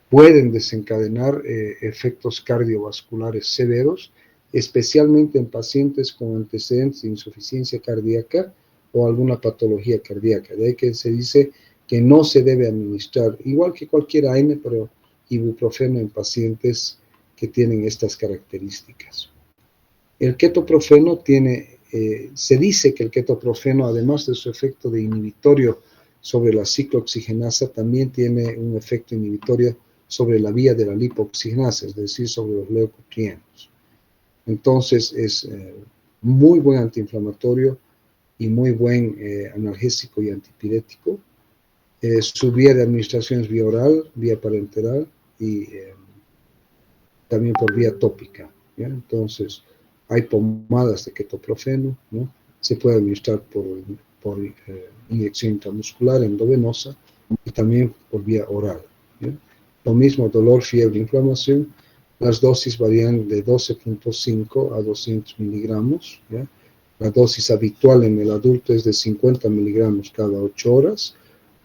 pueden desencadenar efectos cardiovasculares severos, especialmente en pacientes con antecedentes de insuficiencia cardíaca o alguna patología cardíaca. De ahí que se dice que no se debe administrar, igual que cualquier AINE, pero ibuprofeno en pacientes que tienen estas características. El ketoprofeno se dice que el ketoprofeno, además de su efecto de inhibitorio sobre la ciclooxigenasa, también tiene un efecto inhibitorio sobre la vía de la lipoxigenasa, es decir, sobre los leucotrienos. Entonces es muy buen antiinflamatorio y muy buen analgésico y antipirético. Su vía de administración es vía oral, vía parenteral y también por vía tópica, ¿ya? Entonces hay pomadas de ketoprofeno, ¿no? Se puede administrar por inyección intramuscular endovenosa y también por vía oral, ¿ya? Lo mismo, dolor, fiebre, inflamación. Las dosis varían de 12.5 a 200 miligramos, ¿ya? La dosis habitual en el adulto es de 50 miligramos cada 8 horas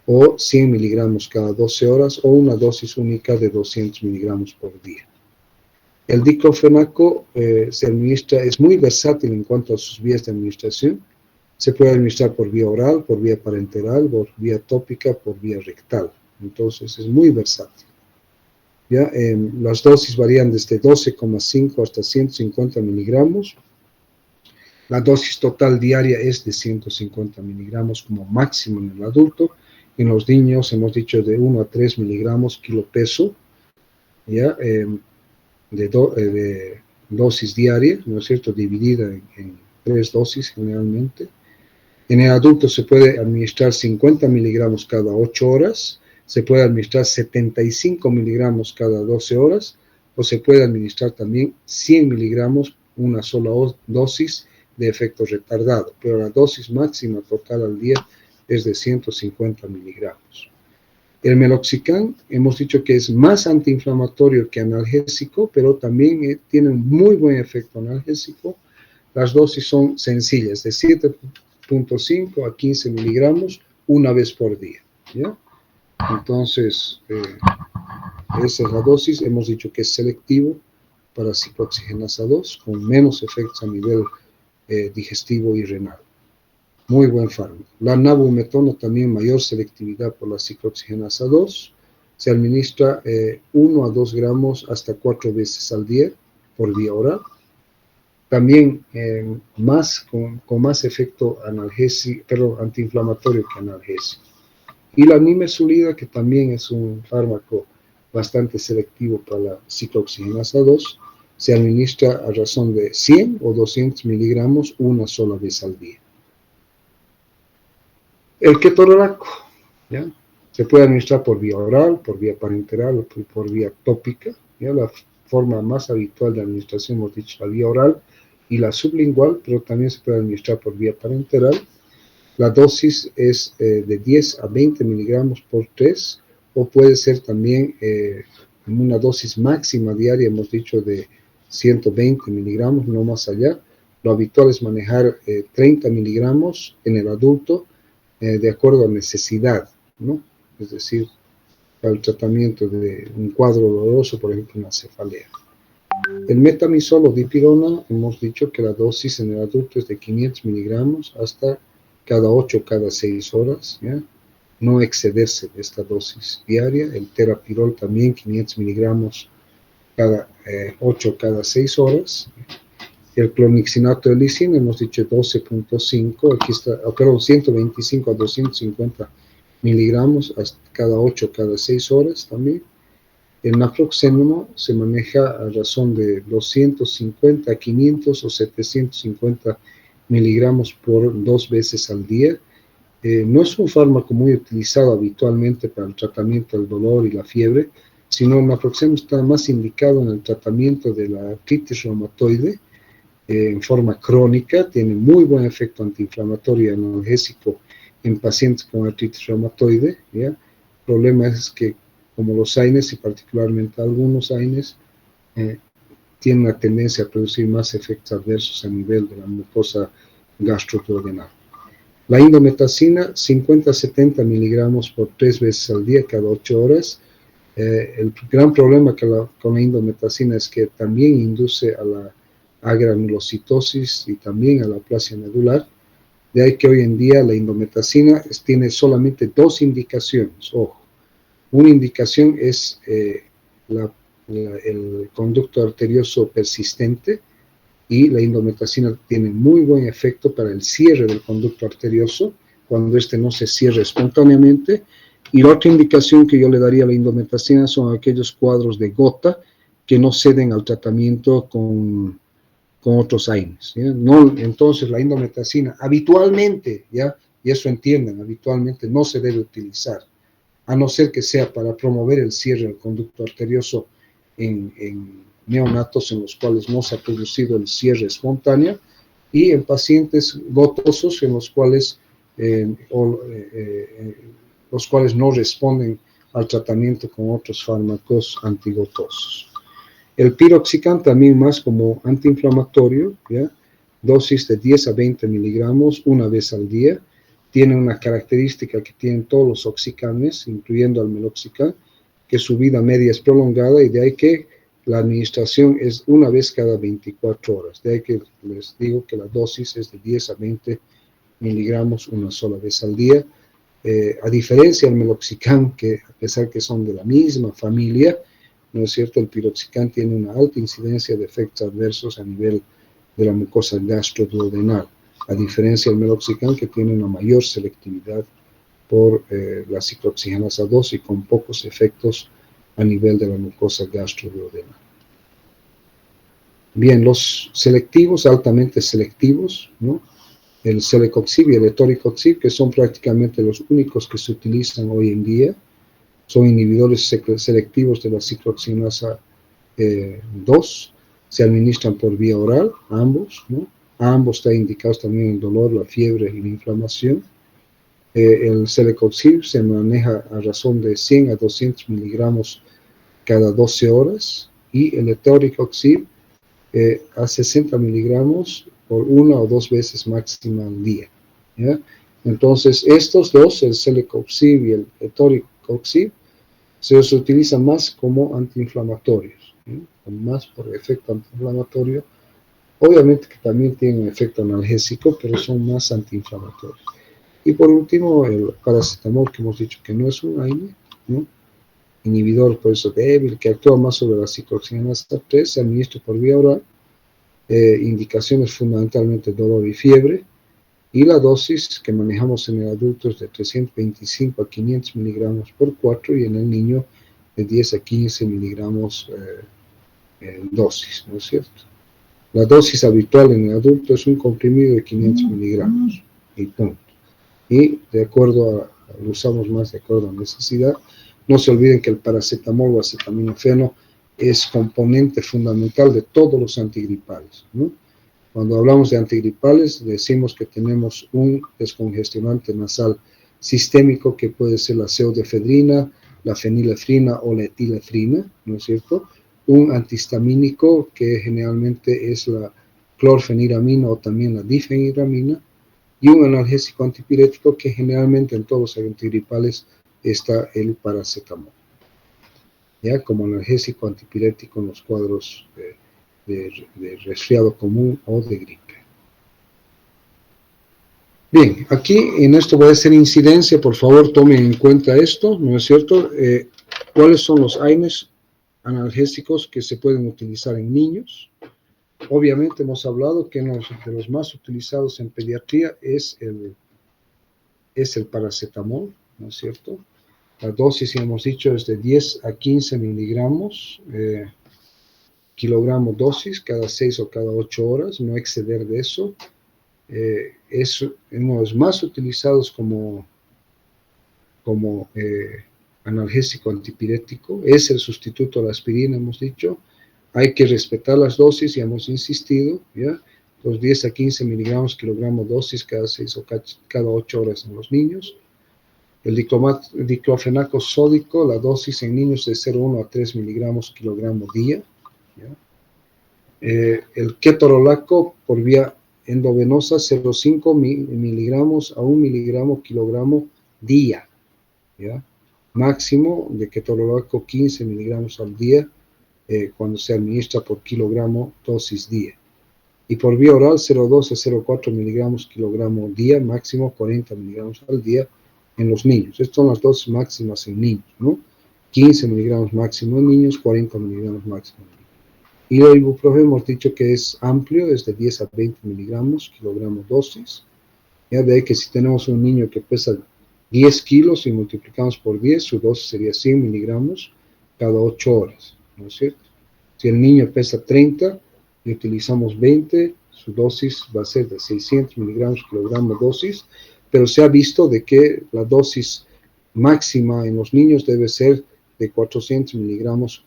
o 100 miligramos cada 12 horas o una dosis única de 200 miligramos por día. El diclofenaco se administra, es muy versátil en cuanto a sus vías de administración. Se puede administrar por vía oral, por vía parenteral, por vía tópica, por vía rectal. Entonces es muy versátil. ¿Ya? Las dosis varían desde 12,5 hasta 150 miligramos. La dosis total diaria es de 150 miligramos como máximo en el adulto. En los niños hemos dicho de 1 a 3 miligramos kilo peso, ¿ya? De dosis diaria, ¿no es cierto?, dividida en 3 dosis generalmente. En el adulto se puede administrar 50 miligramos cada 8 horas, se puede administrar 75 miligramos cada 12 horas, o se puede administrar también 100 miligramos, una sola dosis de efecto retardado, pero la dosis máxima total al día es de 150 miligramos. El meloxicam hemos dicho que es más antiinflamatorio que analgésico, pero también tiene un muy buen efecto analgésico. Las dosis son sencillas, de 7.5 a 15 miligramos una vez por día, ¿ya? Entonces, esa es la dosis. Hemos dicho que es selectivo para ciclooxigenasa 2, con menos efectos a nivel digestivo y renal. Muy buen fármaco. La nabumetona también mayor selectividad por la ciclooxigenasa 2. Se administra 1 a 2 gramos hasta 4 veces al día por vía oral. También con más efecto antiinflamatorio que analgésico. Y la nimesulida, que también es un fármaco bastante selectivo para la ciclooxigenasa 2, se administra a razón de 100 o 200 miligramos una sola vez al día. El ketorolaco, ¿ya? Se puede administrar por vía oral, por vía parenteral o por vía tópica, ¿ya? La forma más habitual de administración, hemos dicho, la vía oral y la sublingual, pero también se puede administrar por vía parenteral. La dosis es de 10 a 20 miligramos por 3, o puede ser también una dosis máxima diaria, hemos dicho, de 120 miligramos, no más allá. Lo habitual es manejar 30 miligramos en el adulto, de acuerdo a necesidad, ¿no? es decir, para el tratamiento de un cuadro doloroso, por ejemplo, una cefalea. El metamizol o dipirona, hemos dicho que la dosis en el adulto es de 500 miligramos hasta cada 8 o cada 6 horas, ¿ya? No excederse de esta dosis diaria. El terapirol también 500 miligramos cada 8 o cada 6 horas. El clonixinato de lisina, hemos dicho 12.5, aquí está, perdón, 125 a 250 miligramos hasta cada 8 o cada 6 horas también. El nafroxénamo se maneja a razón de 250, 500 o 750 miligramos por 2 veces al día. No es un fármaco muy utilizado habitualmente para el tratamiento del dolor y la fiebre, sino el nafroxénamo está más indicado en el tratamiento de la artritis reumatoide en forma crónica. Tiene muy buen efecto antiinflamatorio y analgésico en pacientes con artritis reumatoide, ¿ya? El problema es que como los AINES y particularmente algunos AINES tienen la tendencia a producir más efectos adversos a nivel de la mucosa gastroduodenal. La indometacina, 50 a 70 miligramos por 3 veces al día, cada 8 horas. El gran problema con la indometacina es que también induce a la agranulocitosis y también a la aplasia medular. De ahí que hoy en día la indometacina tiene solamente 2 indicaciones, ojo. Una indicación es el conducto arterioso persistente, y la indometacina tiene muy buen efecto para el cierre del conducto arterioso, cuando este no se cierra espontáneamente. Y la otra indicación que yo le daría a la indometacina son aquellos cuadros de gota que no ceden al tratamiento con otros AINES, ¿ya? No, entonces la indometacina habitualmente, ¿ya? Y eso entiendan, habitualmente no se debe utilizar, a no ser que sea para promover el cierre del conducto arterioso en neonatos en los cuales no se ha producido el cierre espontáneo, y en pacientes gotosos en los cuales no responden al tratamiento con otros fármacos antigotosos. El piroxicam también más como antiinflamatorio, ¿ya? Dosis de 10 a 20 miligramos una vez al día. Tiene una característica que tienen todos los oxicames, incluyendo el meloxicam, que su vida media es prolongada, y de ahí que la administración es una vez cada 24 horas. De ahí que les digo que la dosis es de 10 a 20 miligramos una sola vez al día. A diferencia del meloxicam, que a pesar que son de la misma familia, ¿no es cierto?, el piroxicam tiene una alta incidencia de efectos adversos a nivel de la mucosa gastroduodenal, a diferencia del meloxicam, que tiene una mayor selectividad por la ciclooxigenasa 2 y con pocos efectos a nivel de la mucosa gastroduodenal. Bien, los selectivos, altamente selectivos, ¿no? El celecoxib y el etoricoxib, que son prácticamente los únicos que se utilizan hoy en día, son inhibidores selectivos de la ciclooxigenasa 2, se administran por vía oral, ambos, ¿no? Ambos están indicados también el dolor, la fiebre y la inflamación. El celecoxib se maneja a razón de 100 a 200 miligramos cada 12 horas, y el etoricoxib a 60 miligramos por 1 o 2 veces máxima al día, ¿ya? Entonces, estos dos, el celecoxib y el etoricoxib, se los utiliza más como antiinflamatorios, ¿sí? Más por efecto antiinflamatorio. Obviamente que también tienen un efecto analgésico, pero son más antiinflamatorios. Y por último, el paracetamol, que hemos dicho que no es un AINE, ¿no? Inhibidor por eso débil, que actúa más sobre la ciclooxigenasa 3, se administra por vía oral, indicaciones fundamentalmente dolor y fiebre, y la dosis que manejamos en el adulto es de 325 a 500 miligramos por 4, y en el niño de 10 a 15 miligramos dosis, ¿no es cierto? La dosis habitual en el adulto es un comprimido de 500 miligramos, y punto. Y de acuerdo lo usamos más de acuerdo a necesidad. No se olviden que el paracetamol o acetaminofeno es componente fundamental de todos los antigripales, ¿no? Cuando hablamos de antigripales, decimos que tenemos un descongestionante nasal sistémico, que puede ser la pseudoefedrina, la fenilefrina o la etilefrina, ¿no es cierto? Un antihistamínico, que generalmente es la clorfeniramina o también la difeniramina, y un analgésico antipirético, que generalmente en todos los antigripales está el paracetamol, ya como analgésico antipirético en los cuadros de resfriado común o de gripe. Bien, aquí en esto voy a hacer incidencia, por favor tomen en cuenta esto, ¿no es cierto? ¿Cuáles son los AINES analgésicos que se pueden utilizar en niños? Obviamente hemos hablado que uno de los más utilizados en pediatría es el paracetamol, ¿no es cierto? La dosis, ya hemos dicho, es de 10 a 15 miligramos, kilogramo dosis, cada 6 o cada 8 horas, no exceder de eso. Es uno de los más utilizados como analgésico antipirético, es el sustituto a la aspirina, hemos dicho. Hay que respetar las dosis, ya hemos insistido, ¿ya? Los 10 a 15 miligramos kilogramo dosis cada 6 o cada 8 horas en los niños. El diclofenaco sódico, la dosis en niños de 0,1 a 3 miligramos kilogramo día, ¿ya? El ketorolaco por vía endovenosa 0,5 miligramos a 1 miligramo kilogramo día, ¿ya? Máximo de ketorolaco 15 miligramos al día cuando se administra por kilogramo dosis día. Y por vía oral 0,2 a 0,4 miligramos kilogramo día, máximo 40 miligramos al día en los niños. Estas son las dosis máximas en niños, ¿no? 15 miligramos máximo en niños, 40 miligramos máximo en niños. Y el ibuprofeno hemos dicho que es amplio, es de 10 a 20 miligramos kilogramo dosis. Ya de ahí que si tenemos un niño que pesa 10 kilos y multiplicamos por 10, su dosis sería 100 miligramos cada 8 horas, ¿no es cierto? Si el niño pesa 30 y utilizamos 20, su dosis va a ser de 600 miligramos kilogramo dosis, pero se ha visto de que la dosis máxima en los niños debe ser de 400 miligramos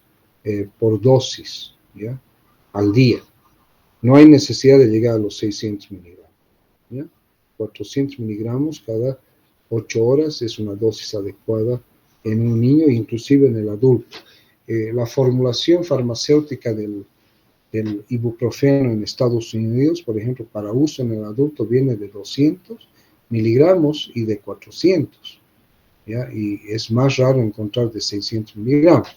por dosis, ¿ya? Al día. No hay necesidad de llegar a los 600 miligramos, ¿ya? 400 miligramos cada 8 horas es una dosis adecuada en un niño, inclusive en el adulto. La formulación farmacéutica del ibuprofeno en Estados Unidos, por ejemplo, para uso en el adulto viene de 200 miligramos y de 400, ¿ya? Y es más raro encontrar de 600 miligramos.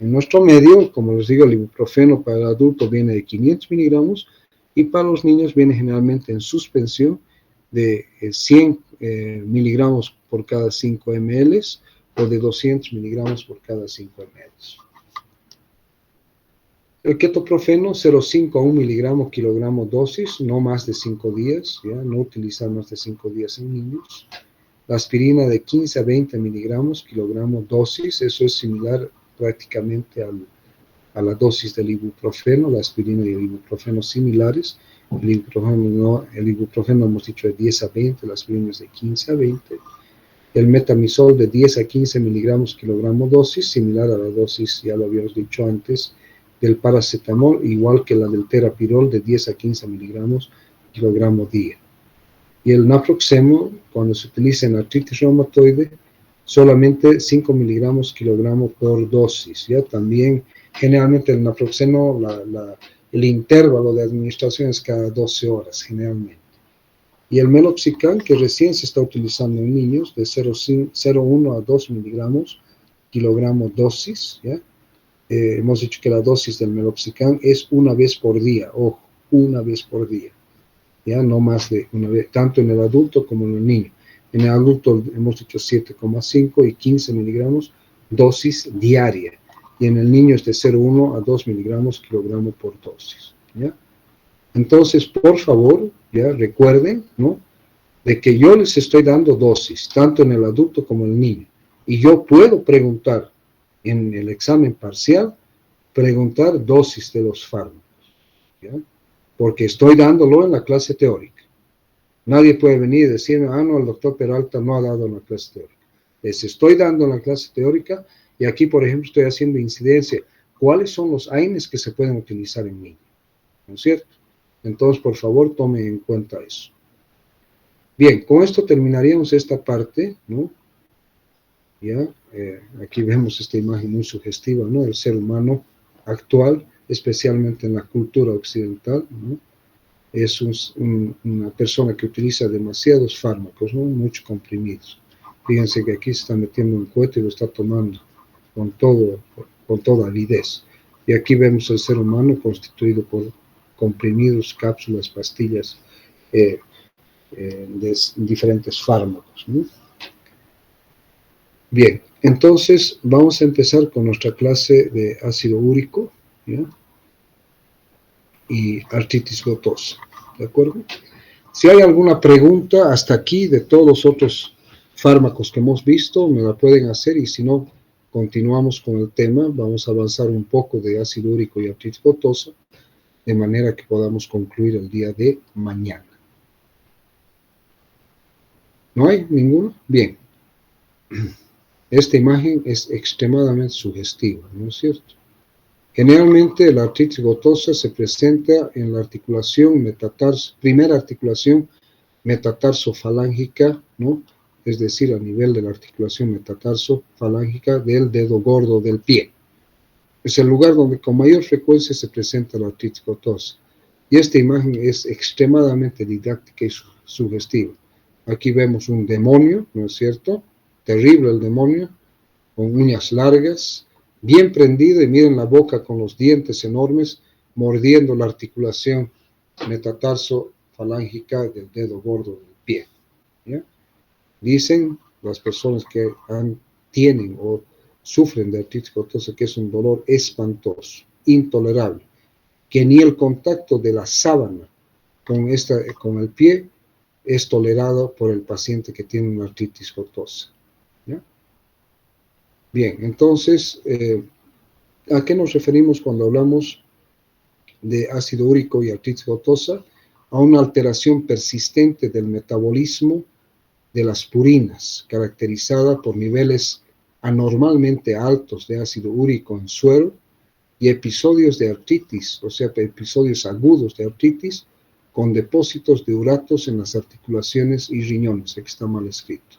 En nuestro medio, como les digo, el ibuprofeno para el adulto viene de 500 miligramos y para los niños viene generalmente en suspensión de 100 miligramos por cada 5 ml o de 200 miligramos por cada 5 ml. El ketoprofeno, 0,5 a 1 miligramo kilogramo dosis, no más de 5 días, ¿ya? No utilizar más de 5 días en niños. La aspirina de 15 a 20 miligramos kilogramo dosis, eso es similar prácticamente a la dosis del ibuprofeno, la aspirina y el ibuprofeno similares. El ibuprofeno hemos dicho de 10 a 20, la aspirina es de 15 a 20. El metamizol de 10 a 15 miligramos kilogramo dosis, similar a la dosis, ya lo habíamos dicho antes, del paracetamol, igual que la del terapirol de 10 a 15 miligramos kilogramo día. Y el naproxeno, cuando se utiliza en artritis reumatoide, solamente 5 miligramos kilogramo por dosis, ¿ya? También, generalmente el naproxeno, el intervalo de administración es cada 12 horas, generalmente. Y el meloxicam, que recién se está utilizando en niños, de 0,1 a 2 miligramos kilogramo dosis, ¿ya? Hemos dicho que la dosis del meloxicam es una vez por día, ojo, una vez por día, ¿ya? No más de una vez, tanto en el adulto como en el niño. En el adulto hemos dicho 7,5 y 15 miligramos dosis diaria. Y en el niño es de 0,1 a 2 miligramos kilogramo por dosis, ¿ya? Entonces, por favor, ya recuerden, ¿no?, de que yo les estoy dando dosis, tanto en el adulto como en el niño. Y yo puedo preguntar en el examen parcial, preguntar dosis de los fármacos, ¿ya? Porque estoy dándolo en la clase teórica. Nadie puede venir y decirme, no, el doctor Peralta no ha dado en la clase teórica. Les estoy dando en la clase teórica y aquí, por ejemplo, estoy haciendo incidencia. ¿Cuáles son los AINES que se pueden utilizar en niños? ¿No es cierto? Entonces, por favor, tomen en cuenta eso. Bien, con esto terminaríamos esta parte, ¿no? Ya, aquí vemos esta imagen muy sugestiva, ¿no? El ser humano actual, especialmente en la cultura occidental, ¿no? Es una persona que utiliza demasiados fármacos, ¿no? Muchos comprimidos. Fíjense que aquí se está metiendo un cohete y lo está tomando con toda avidez. Y aquí vemos el ser humano constituido por comprimidos, cápsulas, pastillas, de diferentes fármacos, ¿no? Bien, entonces vamos a empezar con nuestra clase de ácido úrico, ¿ya? Y artritis gotosa, ¿de acuerdo? Si hay alguna pregunta hasta aquí de todos los otros fármacos que hemos visto, me la pueden hacer, y si no, continuamos con el tema. Vamos a avanzar un poco de ácido úrico y artritis gotosa, de manera que podamos concluir el día de mañana. ¿No hay ninguno? Bien. Esta imagen es extremadamente sugestiva, ¿no es cierto? Generalmente la artritis gotosa se presenta en la articulación primera articulación metatarso-falángica, ¿no? Es decir, a nivel de la articulación metatarso-falángica del dedo gordo del pie. Es el lugar donde con mayor frecuencia se presenta la artritis gotosa. Y esta imagen es extremadamente didáctica y sugestiva. Aquí vemos un demonio, ¿no es cierto? Terrible el demonio, con uñas largas, bien prendido, y miren la boca con los dientes enormes, mordiendo la articulación metatarso-falángica del dedo gordo del pie, ¿ya? Dicen las personas que tienen o sufren de artritis gotosa que es un dolor espantoso, intolerable, que ni el contacto de la sábana con el pie es tolerado por el paciente que tiene una artritis gotosa, ¿ya? Bien, entonces, ¿a qué nos referimos cuando hablamos de ácido úrico y artritis gotosa? A una alteración persistente del metabolismo de las purinas, caracterizada por niveles anormalmente altos de ácido úrico en suero y episodios de artritis, o sea, episodios agudos de artritis con depósitos de uratos en las articulaciones y riñones. Aquí está mal escrito.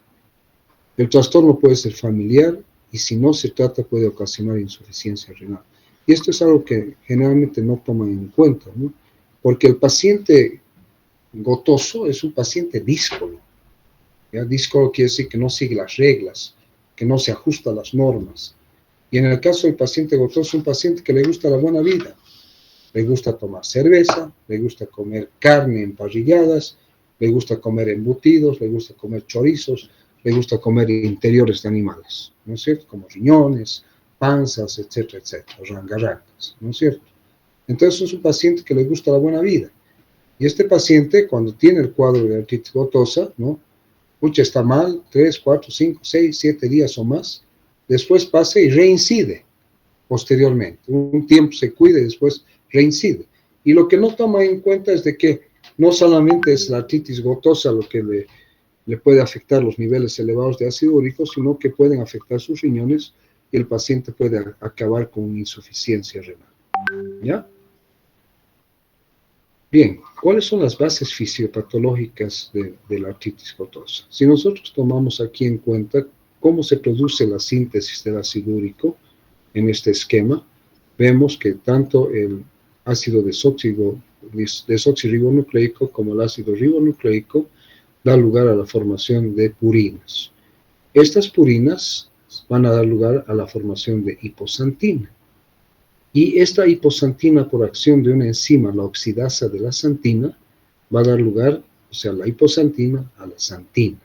El trastorno puede ser familiar, y si no se trata puede ocasionar insuficiencia renal. Y esto es algo que generalmente no toman en cuenta, ¿no? Porque el paciente gotoso es un paciente díscolo. ¿Ya? Díscolo quiere decir que no sigue las reglas, que no se ajusta a las normas. Y en el caso del paciente gotoso, es un paciente que le gusta la buena vida. Le gusta tomar cerveza, le gusta comer carne en parrilladas, le gusta comer embutidos, le gusta comer chorizos, le gusta comer interiores de animales, ¿no es cierto? Como riñones, panzas, etcétera, etcétera, rangarrancas, ¿no es cierto? Entonces es un paciente que le gusta la buena vida. Y este paciente, cuando tiene el cuadro de artritis gotosa, ¿no? Pucha, está mal, 3, 4, 5, 6, 7 días o más, después pasa y reincide posteriormente. Un tiempo se cuida y después reincide. Y lo que no toma en cuenta es de que no solamente es la artritis gotosa lo que le puede afectar los niveles elevados de ácido úrico, sino que pueden afectar sus riñones y el paciente puede acabar con insuficiencia renal. ¿Ya? Bien, ¿cuáles son las bases fisiopatológicas de la artritis gotosa? Si nosotros tomamos aquí en cuenta cómo se produce la síntesis del ácido úrico en este esquema, vemos que tanto el ácido desoxirribonucleico como el ácido ribonucleico da lugar a la formación de purinas. Estas purinas van a dar lugar a la formación de hiposantina. Y esta hiposantina, por acción de una enzima, la oxidasa de la santina, va a dar lugar, o sea, la hiposantina a la santina.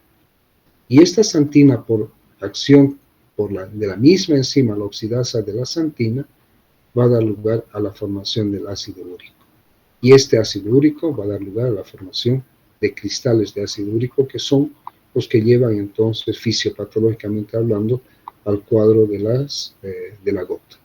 Y esta santina, por acción de la misma enzima, la oxidasa de la santina, va a dar lugar a la formación del ácido úrico. Y este ácido úrico va a dar lugar a la formación de cristales de ácido úrico, que son los que llevan entonces, fisiopatológicamente hablando, al cuadro de la gota.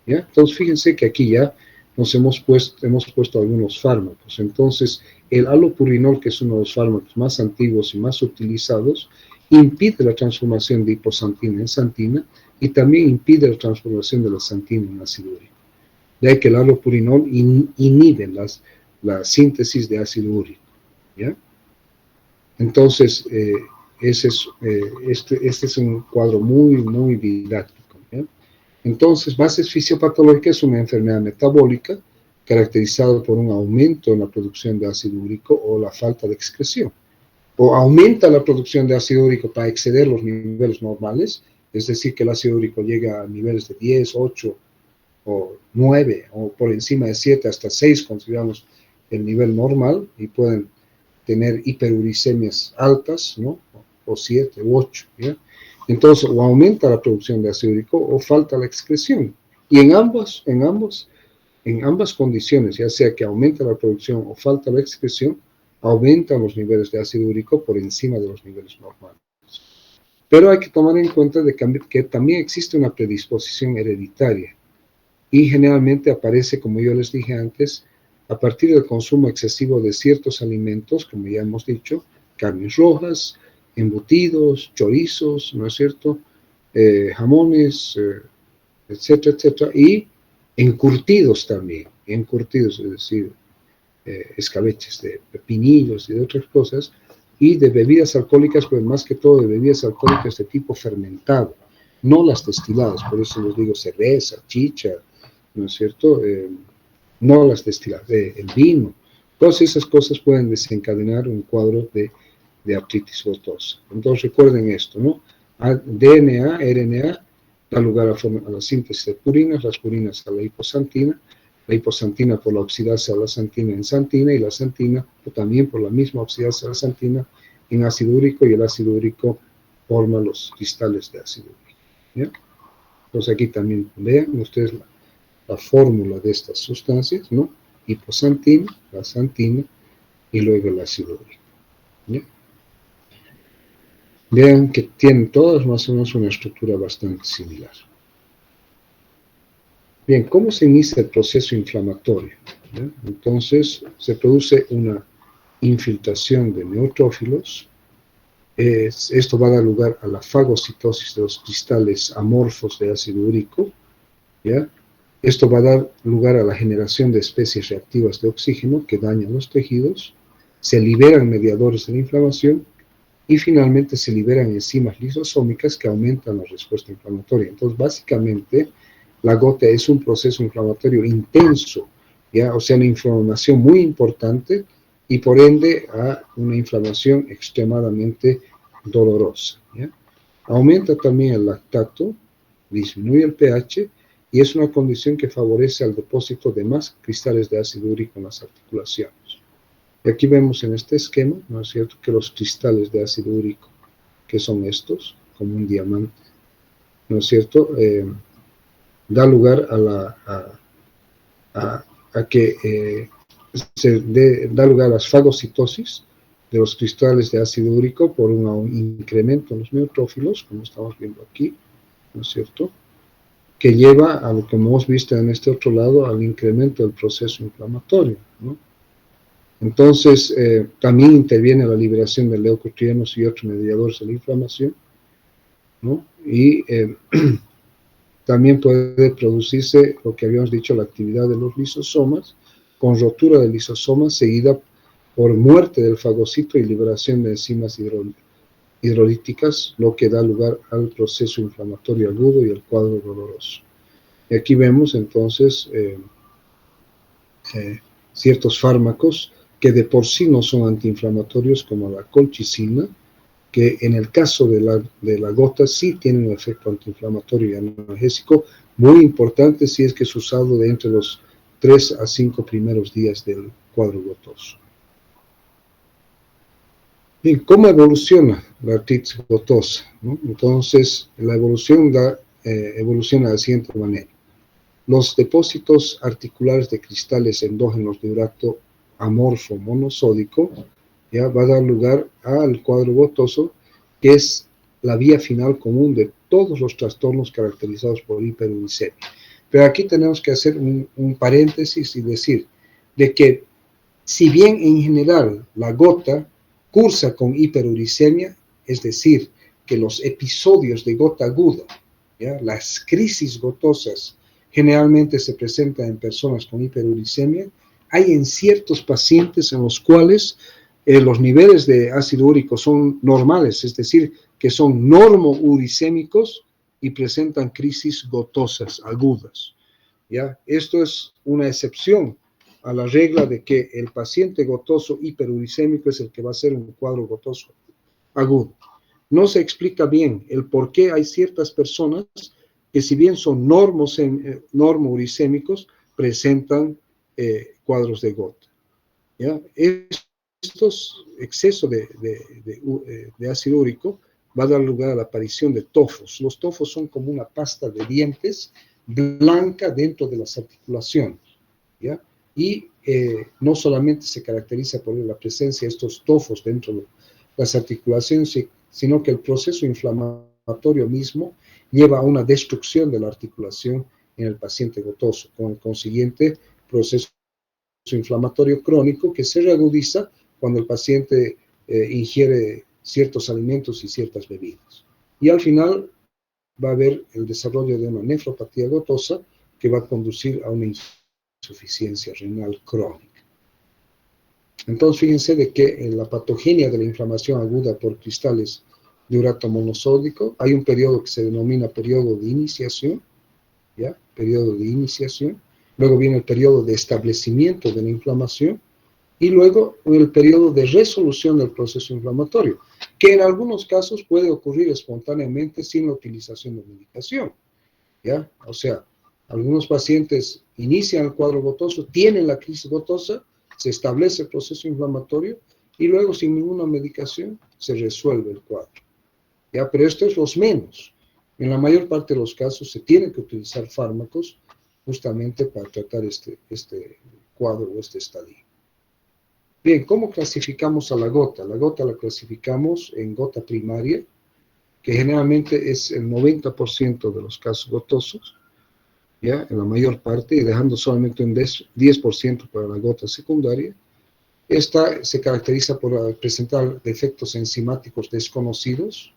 ¿Ya? Entonces, fíjense que aquí ya hemos puesto algunos fármacos. Entonces, el allopurinol, que es uno de los fármacos más antiguos y más utilizados, impide la transformación de hiposantina en santina y también impide la transformación de la santina en ácido úrico. De ahí que el allopurinol inhibe la síntesis de ácido úrico. ¿Ya? Entonces, este es un cuadro muy, muy didáctico. ¿Ya? Entonces, bases fisiopatológicas es una enfermedad metabólica caracterizada por un aumento en la producción de ácido úrico o la falta de excreción. o aumenta la producción de ácido úrico para exceder los niveles normales, es decir, que el ácido úrico llega a niveles de 10, 8 o 9, o por encima de 7 hasta 6, consideramos el nivel normal, y pueden tener hiperuricemias altas, ¿no? O 7 u 8, ¿ya? Entonces, o aumenta la producción de ácido úrico o falta la excreción. Y en ambas condiciones, ya sea que aumenta la producción o falta la excreción, aumentan los niveles de ácido úrico por encima de los niveles normales. Pero hay que tomar en cuenta que también existe una predisposición hereditaria y generalmente aparece, como yo les dije antes, a partir del consumo excesivo de ciertos alimentos, como ya hemos dicho, carnes rojas, embutidos, chorizos, ¿no es cierto?, jamones, etcétera, etcétera, y encurtidos también, encurtidos, es decir, escabeches de pepinillos y de otras cosas, y de bebidas alcohólicas, pues más que todo de bebidas alcohólicas de tipo fermentado, no las destiladas, por eso les digo cerveza, chicha, ¿no es cierto?, no las destiladas, el vino. Todas esas cosas pueden desencadenar un cuadro de artritis gotosa. Entonces recuerden esto, ¿no? DNA, RNA, da lugar a la síntesis de purinas, las purinas a la hiposantina por la oxidasa de la santina en santina, y la santina también por la misma oxidasa de la santina en ácido úrico, y el ácido úrico forma los cristales de ácido úrico, ¿ya? Entonces aquí también vean ustedes la fórmula de estas sustancias, ¿no? Hiposantina, la santina y luego el ácido úrico, ¿ya? Vean que tienen todas más o menos una estructura bastante similar. Bien, ¿cómo se inicia el proceso inflamatorio? ¿Ya? Entonces, se produce una infiltración de neutrófilos. Esto va a dar lugar a la fagocitosis de los cristales amorfos de ácido úrico, ¿ya? Esto va a dar lugar a la generación de especies reactivas de oxígeno que dañan los tejidos, se liberan mediadores de la inflamación y finalmente se liberan enzimas lisosómicas que aumentan la respuesta inflamatoria. Entonces, básicamente, la gota es un proceso inflamatorio intenso, ¿ya? O sea, una inflamación muy importante y por ende a una inflamación extremadamente dolorosa, ¿ya? Aumenta también el lactato, disminuye el pH y es una condición que favorece al depósito de más cristales de ácido úrico en las articulaciones. Y aquí vemos en este esquema, ¿no es cierto?, que los cristales de ácido úrico, que son estos, como un diamante, ¿no es cierto?, da lugar da lugar a las fagocitosis de los cristales de ácido úrico por un incremento en los neutrófilos, como estamos viendo aquí, ¿no es cierto?, que lleva a lo que hemos visto en este otro lado, al incremento del proceso inflamatorio, ¿no? Entonces, también interviene la liberación de leucotrienos y otros mediadores de la inflamación, ¿no? Y también puede producirse lo que habíamos dicho, la actividad de los lisosomas, con rotura del lisosoma seguida por muerte del fagocito y liberación de enzimas hidrolíticas, lo que da lugar al proceso inflamatorio agudo y al cuadro doloroso. Y aquí vemos entonces ciertos fármacos que de por sí no son antiinflamatorios, como la colchicina, que en el caso de la gota sí tiene un efecto antiinflamatorio y analgésico muy importante si es que es usado de entre los 3 a 5 primeros días del cuadro gotoso. Bien, ¿cómo evoluciona la artritis gotosa, ¿no? Entonces, la evolución evoluciona de la siguiente manera. Los depósitos articulares de cristales endógenos de urato amorfo monosódico ya va a dar lugar al cuadro gotoso, que es la vía final común de todos los trastornos caracterizados por hiperuricemia. Pero aquí tenemos que hacer un paréntesis y decir de que si bien en general la gota cursa con hiperuricemia, es decir, que los episodios de gota aguda, ¿ya?, las crisis gotosas, generalmente se presentan en personas con hiperuricemia, hay en ciertos pacientes en los cuales los niveles de ácido úrico son normales, es decir, que son normouricémicos y presentan crisis gotosas agudas, ¿ya? Esto es una excepción a la regla de que el paciente gotoso hiperuricémico es el que va a ser un cuadro gotoso agudo. No se explica bien el por qué hay ciertas personas que, si bien son normouricémicos, presentan cuadros de gota. ¿Ya? Estos excesos de ácido úrico va a dar lugar a la aparición de tofos. Los tofos son como una pasta de dientes blanca dentro de las articulaciones, ¿ya? Y no solamente se caracteriza por la presencia de estos tofos dentro de las articulaciones, sino que el proceso inflamatorio mismo lleva a una destrucción de la articulación en el paciente gotoso, con el consiguiente proceso inflamatorio crónico que se reagudiza cuando el paciente ingiere ciertos alimentos y ciertas bebidas. Y al final va a haber el desarrollo de una nefropatía gotosa que va a conducir a una insuficiencia renal crónica. Entonces, fíjense de que en la patogenia de la inflamación aguda por cristales de urato monosódico hay un periodo que se denomina periodo de iniciación, ¿ya? Periodo de iniciación. Luego viene el periodo de establecimiento de la inflamación y luego el periodo de resolución del proceso inflamatorio, que en algunos casos puede ocurrir espontáneamente sin la utilización de medicación, ¿ya? O sea, algunos pacientes inician el cuadro gotoso, tienen la crisis gotosa, se establece el proceso inflamatorio y luego sin ninguna medicación se resuelve el cuadro, ¿ya? Pero esto es los menos. En la mayor parte de los casos se tienen que utilizar fármacos justamente para tratar este cuadro o este estadio. Bien, ¿cómo clasificamos a la gota? La gota la clasificamos en gota primaria, que generalmente es el 90% de los casos gotosos, ¿ya? En la mayor parte, y dejando solamente un 10% para la gota secundaria. Esta se caracteriza por presentar defectos enzimáticos desconocidos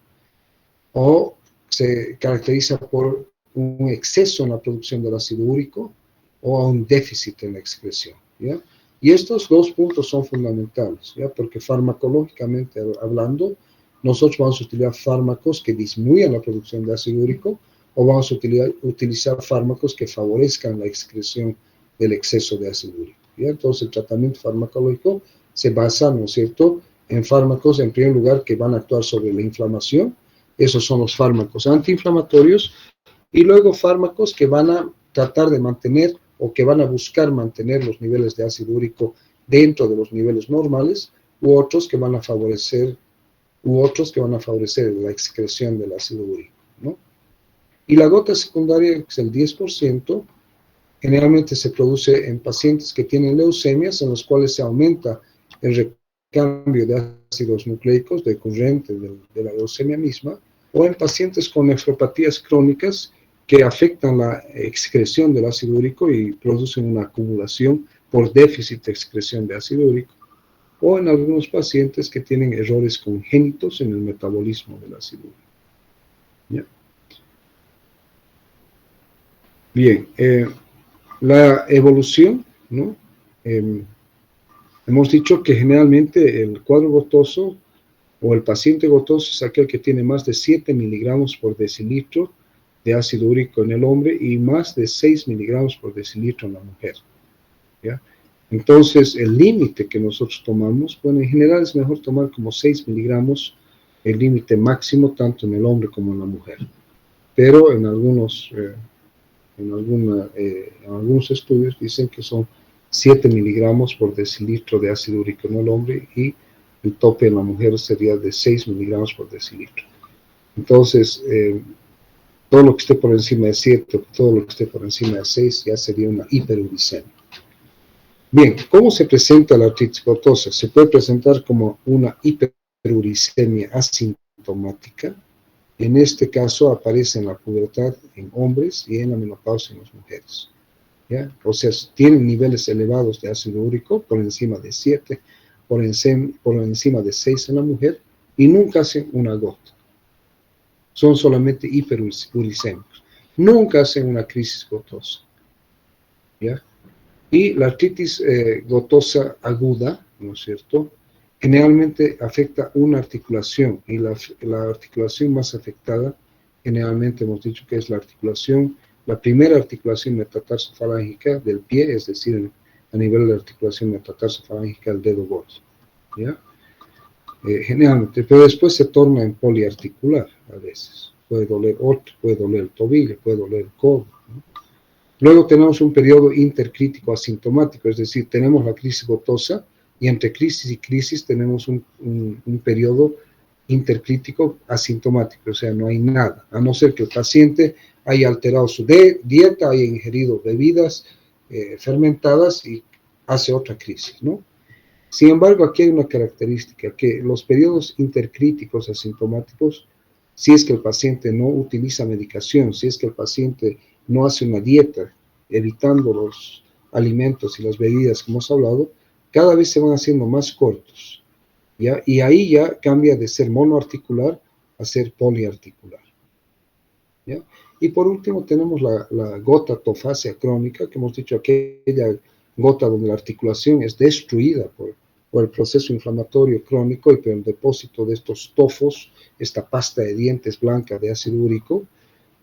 o se caracteriza por un exceso en la producción del ácido úrico o un déficit en la excreción, ¿ya? Y estos dos puntos son fundamentales, ¿ya? Porque farmacológicamente hablando, nosotros vamos a utilizar fármacos que disminuyan la producción de ácido úrico o vamos a utilizar fármacos que favorezcan la excreción del exceso de ácido úrico, ¿ya? Entonces, el tratamiento farmacológico se basa, ¿no es cierto?, en fármacos, en primer lugar, que van a actuar sobre la inflamación. Esos son los fármacos antiinflamatorios, y luego fármacos que van a tratar de mantener o que van a buscar mantener los niveles de ácido úrico dentro de los niveles normales, u otros que van a favorecer la excreción del ácido úrico, ¿no? Y la gota secundaria, que es el 10%, generalmente se produce en pacientes que tienen leucemias, en los cuales se aumenta el recambio de ácidos nucleicos decurrente de la leucemia misma, o en pacientes con nefropatías crónicas que afectan la excreción del ácido úrico y producen una acumulación por déficit de excreción de ácido úrico, o en algunos pacientes que tienen errores congénitos en el metabolismo del ácido úrico, ¿ya? Bien, la evolución, ¿no? Hemos dicho que generalmente el cuadro gotoso o el paciente gotoso es aquel que tiene más de 7 miligramos por decilitro de ácido úrico en el hombre y más de 6 miligramos por decilitro en la mujer, ¿ya? Entonces, el límite que nosotros tomamos, bueno, en general es mejor tomar como 6 miligramos, el límite máximo, tanto en el hombre como en la mujer. Pero en algunos estudios dicen que son 7 miligramos por decilitro de ácido úrico en el hombre y el tope en la mujer sería de 6 miligramos por decilitro. Entonces, todo lo que esté por encima de 7, todo lo que esté por encima de 6 ya sería una hiperuricemia. Bien, ¿cómo se presenta la artritis gotosa? Se puede presentar como una hiperuricemia asintomática. En este caso aparece en la pubertad en hombres y en la menopausia en las mujeres, ¿ya? O sea, tienen niveles elevados de ácido úrico por encima de 7, por encima de 6 en la mujer y nunca hacen una gota. Son solamente hiperuricémicos. Nunca hacen una crisis gotosa, ¿ya? Y la artritis gotosa aguda, ¿no es cierto?, generalmente afecta una articulación, y la articulación más afectada, generalmente hemos dicho que es la primera articulación metatarsofalágica del pie, es decir, a nivel de articulación metatarsofalángicas del dedo gordo, ¿ya? Generalmente, pero después se torna en poliarticular a veces. Puede doler otro, puede doler el tobillo, puede doler el codo, ¿no? Luego tenemos un periodo intercrítico asintomático, es decir, tenemos la crisis gotosa y entre crisis y crisis tenemos un periodo intercrítico asintomático, o sea, no hay nada, a no ser que el paciente haya alterado su dieta, haya ingerido bebidas fermentadas y hace otra crisis, ¿no? Sin embargo, aquí hay una característica, que los periodos intercríticos asintomáticos, si es que el paciente no utiliza medicación, si es que el paciente no hace una dieta, evitando los alimentos y las bebidas que hemos hablado, cada vez se van haciendo más cortos, ¿ya? Y ahí ya cambia de ser monoarticular a ser poliarticular, ¿ya? Y por último tenemos la gota tofácea crónica, que hemos dicho, aquella gota donde la articulación es destruida por el proceso inflamatorio crónico y por el depósito de estos tofos, esta pasta de dientes blanca de ácido úrico,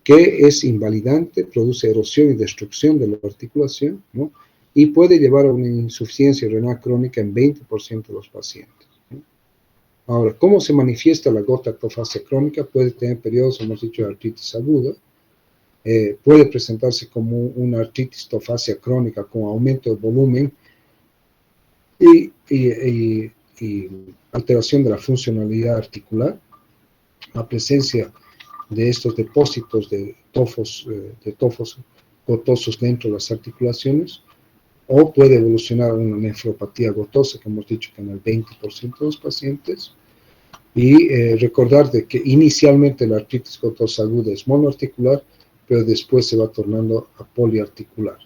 que es invalidante, produce erosión y destrucción de la articulación, ¿no? Y puede llevar a una insuficiencia renal crónica en 20% de los pacientes, ¿no? Ahora, ¿cómo se manifiesta la gota tofácea crónica? Puede tener periodos, hemos dicho, de artritis aguda, puede presentarse como una artritis tofácea crónica con aumento de volumen y alteración de la funcionalidad articular, la presencia de estos depósitos de tofos gotosos dentro de las articulaciones, o puede evolucionar a una nefropatía gotosa, que hemos dicho que en el 20% de los pacientes, y recordar de que inicialmente la artritis gotosa aguda es monoarticular, pero después se va tornando a poliarticular.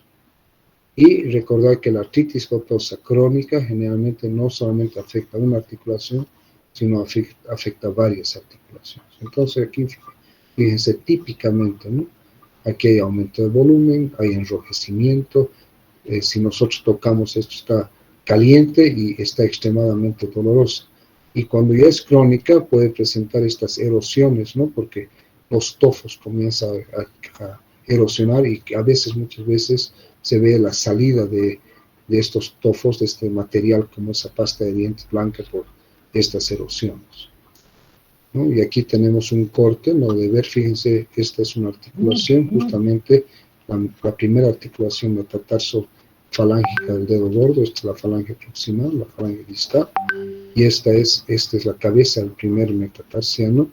Y recordar que la artritis gotosa crónica generalmente no solamente afecta a una articulación, sino afecta a varias articulaciones. Entonces aquí, fíjense, típicamente, ¿no? Aquí hay aumento de volumen, hay enrojecimiento, si nosotros tocamos esto está caliente y está extremadamente doloroso. Y cuando ya es crónica puede presentar estas erosiones, ¿no? Porque los tofos comienzan a erosionar y a veces, muchas veces, se ve la salida de estos tofos, de este material como esa pasta de dientes blanca por estas erosiones, ¿no? Y aquí tenemos un corte, ¿no? De ver, fíjense, esta es una articulación, justamente la primera articulación metatarso-falángica del dedo gordo, esta es la falange proximal, la falange distal, y esta es la cabeza del primer metatarsiano,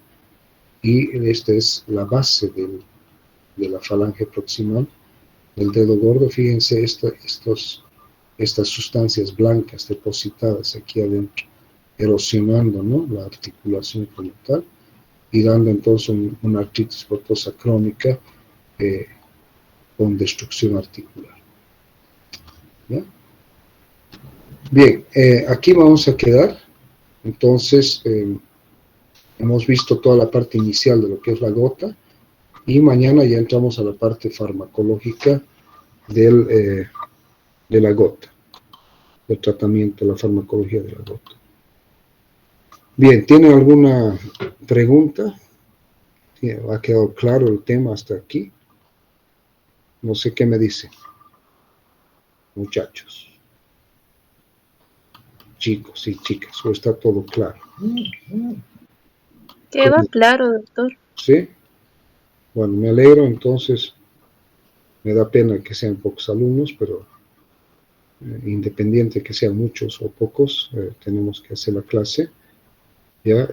y esta es la base de la falange proximal del dedo gordo. Fíjense estas sustancias blancas depositadas aquí adentro, erosionando, ¿no? La articulación como tal, y dando entonces una artritis gotosa crónica con destrucción articular, ¿ya? Bien, aquí vamos a quedar. Entonces, hemos visto toda la parte inicial de lo que es la gota, y mañana ya entramos a la parte farmacológica de la gota, del tratamiento, la farmacología de la gota. Bien, ¿tienen alguna pregunta? ¿Ha quedado claro el tema hasta aquí? No sé qué me dicen, muchachos, chicos y chicas, o está todo claro. Queda claro, doctor. ¿Sí? Bueno, me alegro. Entonces, me da pena que sean pocos alumnos, pero independiente que sean muchos o pocos, tenemos que hacer la clase, ¿ya?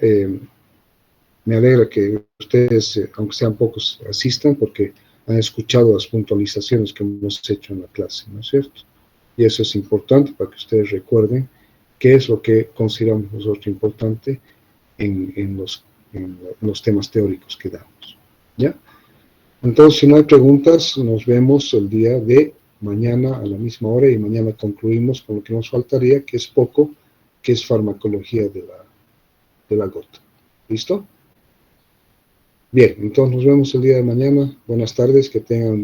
Me alegra que ustedes, aunque sean pocos, asistan, porque han escuchado las puntualizaciones que hemos hecho en la clase, ¿no es cierto? Y eso es importante para que ustedes recuerden qué es lo que consideramos nosotros importante en los temas teóricos que damos, ¿ya? Entonces, si no hay preguntas, nos vemos el día de mañana a la misma hora, y mañana concluimos con lo que nos faltaría, que es poco, que es farmacología de la gota. ¿Listo? Bien, entonces nos vemos el día de mañana. Buenas tardes, que tengan